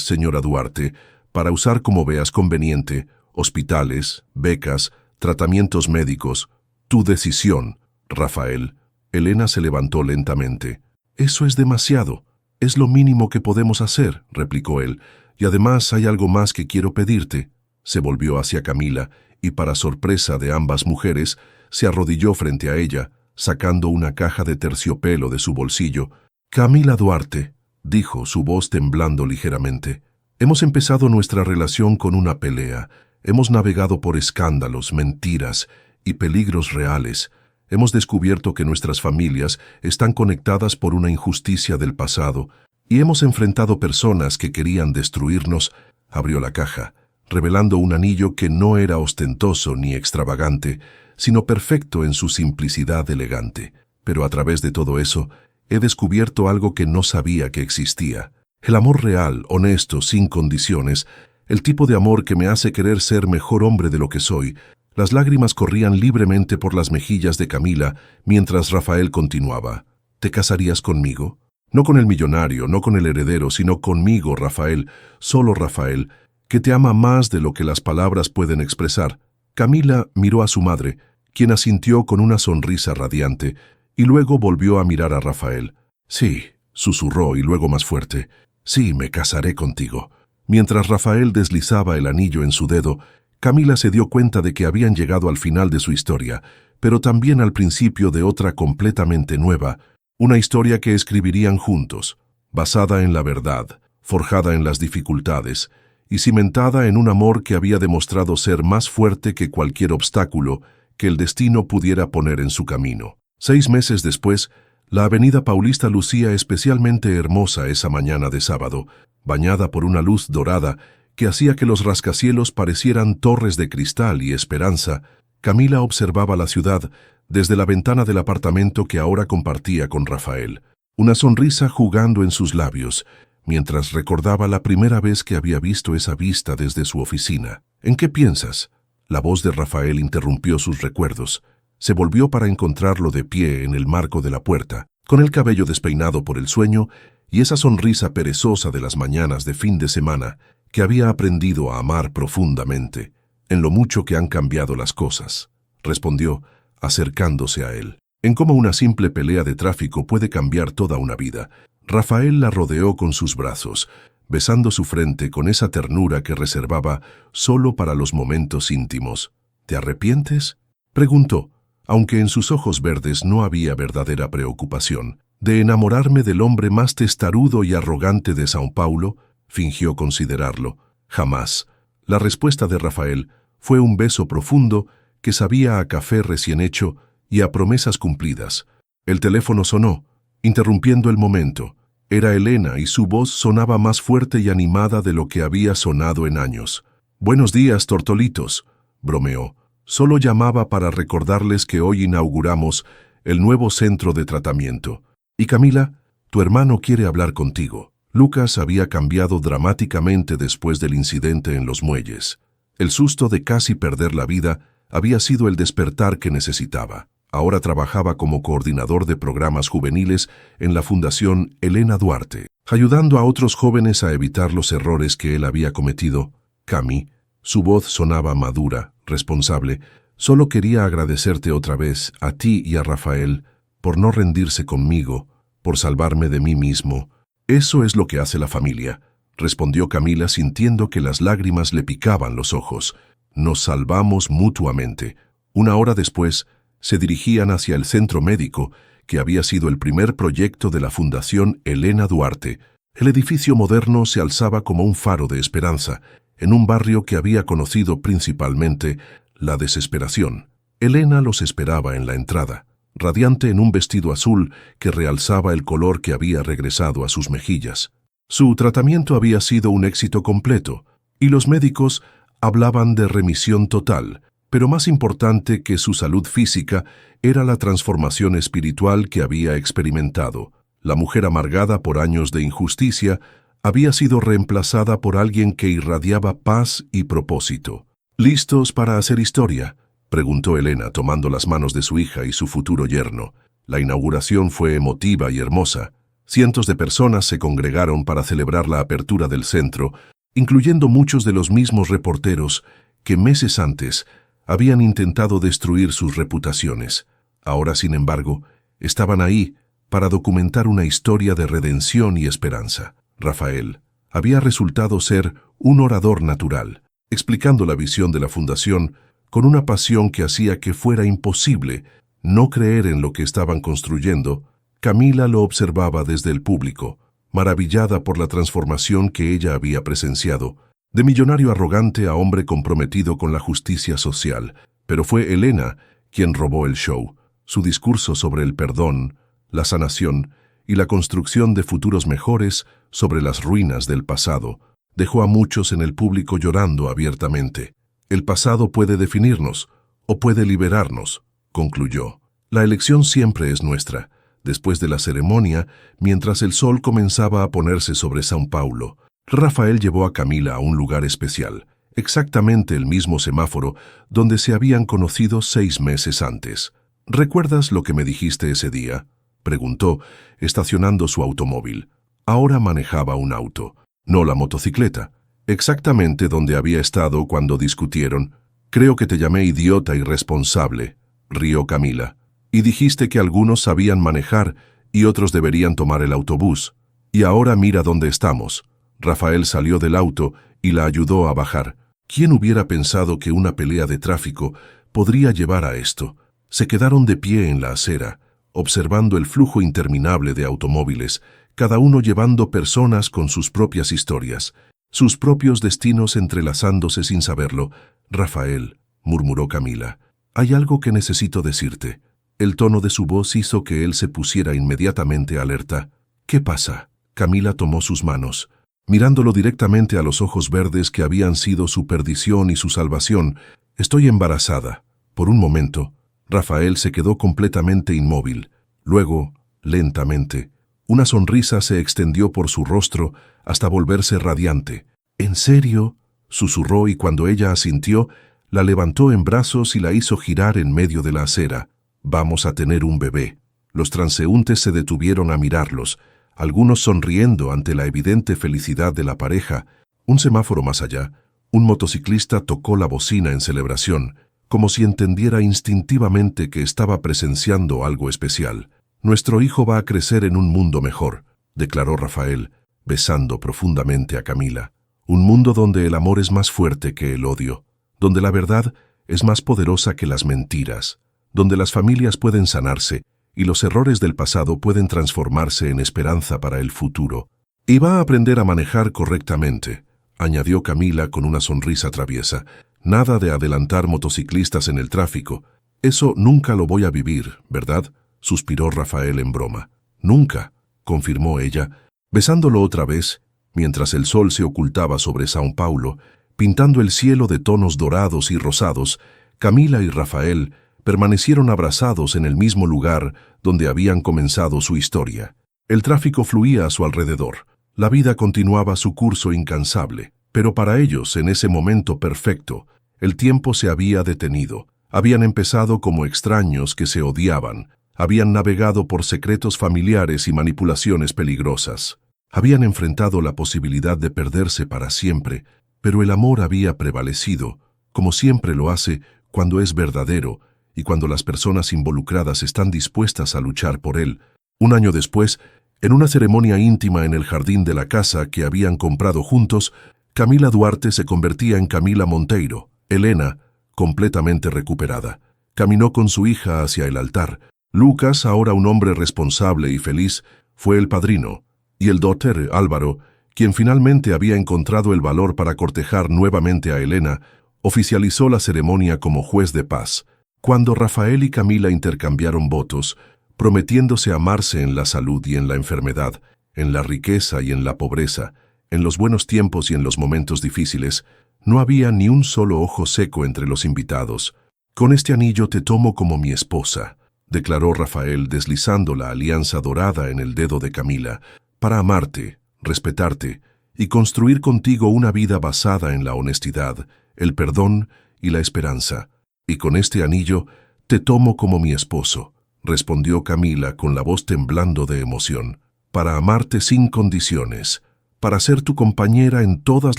señora Duarte, para usar como veas conveniente, hospitales, becas, tratamientos médicos. Tu decisión, Rafael. Elena se levantó lentamente. Eso es demasiado. Es lo mínimo que podemos hacer, replicó él. Y además hay algo más que quiero pedirte. Se volvió hacia Camila y, para sorpresa de ambas mujeres, se arrodilló frente a ella, sacando una caja de terciopelo de su bolsillo. Camila Duarte, dijo, su voz temblando ligeramente. Hemos empezado nuestra relación con una pelea. Hemos navegado por escándalos, mentiras y peligros reales. Hemos descubierto que nuestras familias están conectadas por una injusticia del pasado y hemos enfrentado personas que querían destruirnos. Abrió la caja, revelando un anillo que no era ostentoso ni extravagante, sino perfecto en su simplicidad elegante. Pero a través de todo eso, he descubierto algo que no sabía que existía. El amor real, honesto, sin condiciones, el tipo de amor que me hace querer ser mejor hombre de lo que soy. Las lágrimas corrían libremente por las mejillas de Camila mientras Rafael continuaba. ¿Te casarías conmigo? No con el millonario, no con el heredero, sino conmigo, Rafael, solo Rafael, que te ama más de lo que las palabras pueden expresar. Camila miró a su madre, quien asintió con una sonrisa radiante, y luego volvió a mirar a Rafael. Sí, susurró y luego más fuerte. Sí, me casaré contigo. Mientras Rafael deslizaba el anillo en su dedo, Camila se dio cuenta de que habían llegado al final de su historia, pero también al principio de otra completamente nueva, una historia que escribirían juntos, basada en la verdad, forjada en las dificultades, y cimentada en un amor que había demostrado ser más fuerte que cualquier obstáculo que el destino pudiera poner en su camino. 6 meses después, la avenida Paulista lucía especialmente hermosa esa mañana de sábado, bañada por una luz dorada que hacía que los rascacielos parecieran torres de cristal y esperanza. Camila observaba la ciudad desde la ventana del apartamento que ahora compartía con Rafael, una sonrisa jugando en sus labios, mientras recordaba la primera vez que había visto esa vista desde su oficina. ¿En qué piensas? La voz de Rafael interrumpió sus recuerdos. Se volvió para encontrarlo de pie en el marco de la puerta, con el cabello despeinado por el sueño y esa sonrisa perezosa de las mañanas de fin de semana que había aprendido a amar profundamente. En lo mucho que han cambiado las cosas, respondió, acercándose a él. En cómo una simple pelea de tráfico puede cambiar toda una vida. Rafael la rodeó con sus brazos, besando su frente con esa ternura que reservaba solo para los momentos íntimos. ¿Te arrepientes?, preguntó, aunque en sus ojos verdes no había verdadera preocupación. ¿De enamorarme del hombre más testarudo y arrogante de São Paulo? Fingió considerarlo. Jamás. La respuesta de Rafael fue un beso profundo que sabía a café recién hecho y a promesas cumplidas. El teléfono sonó, interrumpiendo el momento. Era Elena y su voz sonaba más fuerte y animada de lo que había sonado en años. «Buenos días, tortolitos», bromeó. «Solo llamaba para recordarles que hoy inauguramos el nuevo centro de tratamiento. Y Camila, tu hermano quiere hablar contigo». Lucas había cambiado dramáticamente después del incidente en los muelles. El susto de casi perder la vida había sido el despertar que necesitaba. Ahora trabajaba como coordinador de programas juveniles en la Fundación Elena Duarte, ayudando a otros jóvenes a evitar los errores que él había cometido. «Cami», su voz sonaba madura, responsable, «solo quería agradecerte otra vez, a ti y a Rafael, por no rendirse conmigo, por salvarme de mí mismo». «Eso es lo que hace la familia», respondió Camila sintiendo que las lágrimas le picaban los ojos. «Nos salvamos mutuamente». Una hora después, se dirigían hacia el centro médico, que había sido el primer proyecto de la Fundación Elena Duarte. El edificio moderno se alzaba como un faro de esperanza, en un barrio que había conocido principalmente la desesperación. Elena los esperaba en la entrada, radiante en un vestido azul que realzaba el color que había regresado a sus mejillas. Su tratamiento había sido un éxito completo, y los médicos hablaban de remisión total. Pero más importante que su salud física era la transformación espiritual que había experimentado. La mujer amargada por años de injusticia había sido reemplazada por alguien que irradiaba paz y propósito. «¿Listos para hacer historia?», preguntó Elena tomando las manos de su hija y su futuro yerno. La inauguración fue emotiva y hermosa. Cientos de personas se congregaron para celebrar la apertura del centro, incluyendo muchos de los mismos reporteros que meses antes habían intentado destruir sus reputaciones. Ahora, sin embargo, estaban ahí para documentar una historia de redención y esperanza. Rafael había resultado ser un orador natural, explicando la visión de la fundación con una pasión que hacía que fuera imposible no creer en lo que estaban construyendo. Camila lo observaba desde el público, maravillada por la transformación que ella había presenciado, de millonario arrogante a hombre comprometido con la justicia social. Pero fue Elena quien robó el show. Su discurso sobre el perdón, la sanación y la construcción de futuros mejores sobre las ruinas del pasado dejó a muchos en el público llorando abiertamente. «El pasado puede definirnos o puede liberarnos», concluyó. «La elección siempre es nuestra». Después de la ceremonia, mientras el sol comenzaba a ponerse sobre São Paulo, Rafael llevó a Camila a un lugar especial, exactamente el mismo semáforo donde se habían conocido 6 meses antes. «¿Recuerdas lo que me dijiste ese día?», preguntó, estacionando su automóvil. Ahora manejaba un auto, no la motocicleta, exactamente donde había estado cuando discutieron. «Creo que te llamé idiota irresponsable», rió Camila. «Y dijiste que algunos sabían manejar y otros deberían tomar el autobús. Y ahora mira dónde estamos». Rafael salió del auto y la ayudó a bajar. ¿Quién hubiera pensado que una pelea de tráfico podría llevar a esto? Se quedaron de pie en la acera, observando el flujo interminable de automóviles, cada uno llevando personas con sus propias historias, sus propios destinos entrelazándose sin saberlo. «Rafael», murmuró Camila, «hay algo que necesito decirte». El tono de su voz hizo que él se pusiera inmediatamente alerta. «¿Qué pasa?». Camila tomó sus manos, mirándolo directamente a los ojos verdes que habían sido su perdición y su salvación. «Estoy embarazada». Por un momento, Rafael se quedó completamente inmóvil. Luego, lentamente, una sonrisa se extendió por su rostro hasta volverse radiante. «¿En serio?», susurró, y cuando ella asintió, la levantó en brazos y la hizo girar en medio de la acera. «Vamos a tener un bebé». Los transeúntes se detuvieron a mirarlos, algunos sonriendo ante la evidente felicidad de la pareja. Un semáforo más allá, un motociclista tocó la bocina en celebración, como si entendiera instintivamente que estaba presenciando algo especial. «Nuestro hijo va a crecer en un mundo mejor», declaró Rafael, besando profundamente a Camila. «Un mundo donde el amor es más fuerte que el odio, donde la verdad es más poderosa que las mentiras, donde las familias pueden sanarse y los errores del pasado pueden transformarse en esperanza para el futuro. Y va a aprender a manejar correctamente», añadió Camila con una sonrisa traviesa. «Nada de adelantar motociclistas en el tráfico. Eso nunca lo voy a vivir, ¿verdad?, suspiró Rafael en broma. Nunca, confirmó ella, besándolo otra vez, mientras el sol se ocultaba sobre São Paulo, pintando el cielo de tonos dorados y rosados. Camila y Rafael permanecieron abrazados en el mismo lugar donde habían comenzado su historia. El tráfico fluía a su alrededor. La vida continuaba su curso incansable, pero para ellos, en ese momento perfecto, el tiempo se había detenido. Habían empezado como extraños que se odiaban, habían navegado por secretos familiares y manipulaciones peligrosas. Habían enfrentado la posibilidad de perderse para siempre, pero el amor había prevalecido, como siempre lo hace cuando es verdadero y cuando las personas involucradas están dispuestas a luchar por él. Un año después, en una ceremonia íntima en el jardín de la casa que habían comprado juntos, Camila Duarte se convertía en Camila Monteiro. Helena, completamente recuperada, caminó con su hija hacia el altar. Lucas, ahora un hombre responsable y feliz, fue el padrino, y el dóter, Álvaro, quien finalmente había encontrado el valor para cortejar nuevamente a Helena, oficializó la ceremonia como juez de paz. Cuando Rafael y Camila intercambiaron votos, prometiéndose amarse en la salud y en la enfermedad, en la riqueza y en la pobreza, en los buenos tiempos y en los momentos difíciles, no había ni un solo ojo seco entre los invitados. «Con este anillo te tomo como mi esposa», declaró Rafael deslizando la alianza dorada en el dedo de Camila, «para amarte, respetarte y construir contigo una vida basada en la honestidad, el perdón y la esperanza. Y con este anillo te tomo como mi esposo», respondió Camila con la voz temblando de emoción, «para amarte sin condiciones, para ser tu compañera en todas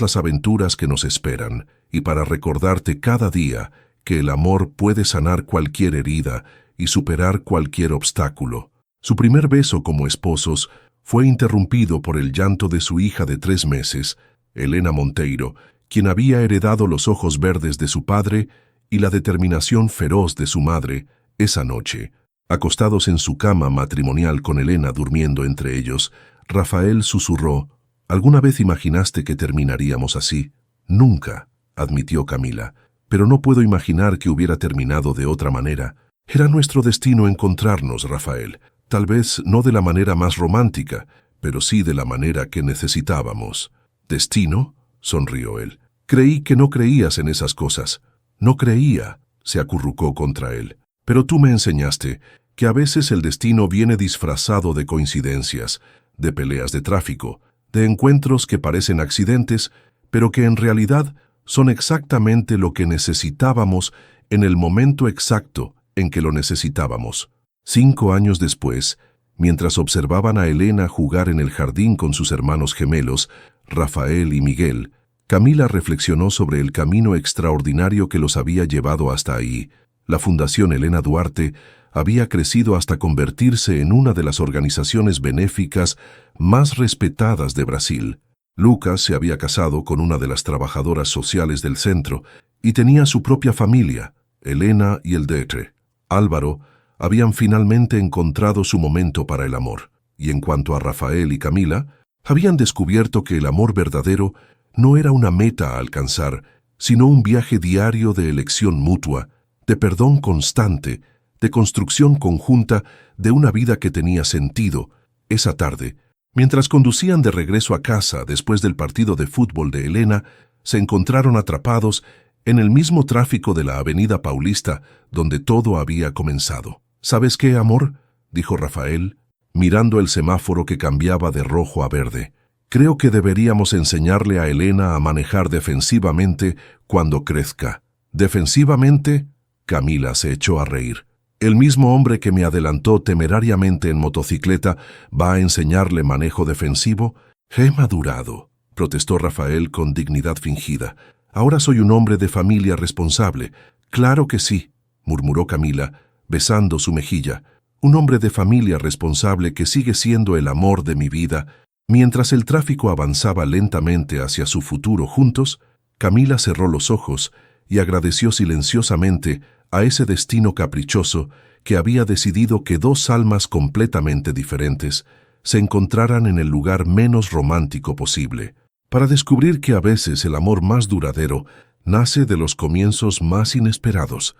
las aventuras que nos esperan y para recordarte cada día que el amor puede sanar cualquier herida y superar cualquier obstáculo». Su primer beso como esposos fue interrumpido por el llanto de su hija de 3 meses, Helena Monteiro, quien había heredado los ojos verdes de su padre y la determinación feroz de su madre. Esa noche, acostados en su cama matrimonial con Helena durmiendo entre ellos, Rafael susurró: «¿Alguna vez imaginaste que terminaríamos así?» «Nunca», admitió Camila, «pero no puedo imaginar que hubiera terminado de otra manera. Era nuestro destino encontrarnos, Rafael. Tal vez no de la manera más romántica, pero sí de la manera que necesitábamos». «¿Destino?», sonrió él. «Creí que no creías en esas cosas». «No creía», se acurrucó contra él. «Pero tú me enseñaste que a veces el destino viene disfrazado de coincidencias, de peleas de tráfico, de encuentros que parecen accidentes, pero que en realidad son exactamente lo que necesitábamos en el momento exacto en que lo necesitábamos». 5 años después, mientras observaban a Helena jugar en el jardín con sus hermanos gemelos, Rafael y Miguel, Camila reflexionó sobre el camino extraordinario que los había llevado hasta ahí. La Fundación Helena Duarte había crecido hasta convertirse en una de las organizaciones benéficas más respetadas de Brasil. Lucas se había casado con una de las trabajadoras sociales del centro y tenía su propia familia, Helena y el dóter, Álvaro, habían finalmente encontrado su momento para el amor. Y en cuanto a Rafael y Camila, habían descubierto que el amor verdadero no era una meta a alcanzar, sino un viaje diario de elección mutua, de perdón constante, de construcción conjunta de una vida que tenía sentido. Esa tarde, mientras conducían de regreso a casa después del partido de fútbol de Helena, se encontraron atrapados en el mismo tráfico de la Avenida Paulista donde todo había comenzado. «¿Sabes qué, amor?», dijo Rafael, mirando el semáforo que cambiaba de rojo a verde. «Creo que deberíamos enseñarle a Helena a manejar defensivamente cuando crezca». «¿Defensivamente?», Camila se echó a reír. «El mismo hombre que me adelantó temerariamente en motocicleta va a enseñarle manejo defensivo». «He madurado», protestó Rafael con dignidad fingida. «Ahora soy un hombre de familia responsable». «Claro que sí», murmuró Camila, besando su mejilla. «Un hombre de familia responsable que sigue siendo el amor de mi vida». Mientras el tráfico avanzaba lentamente hacia su futuro juntos, Camila cerró los ojos y agradeció silenciosamente a ese destino caprichoso que había decidido que 2 almas completamente diferentes se encontraran en el lugar menos romántico posible, para descubrir que a veces el amor más duradero nace de los comienzos más inesperados.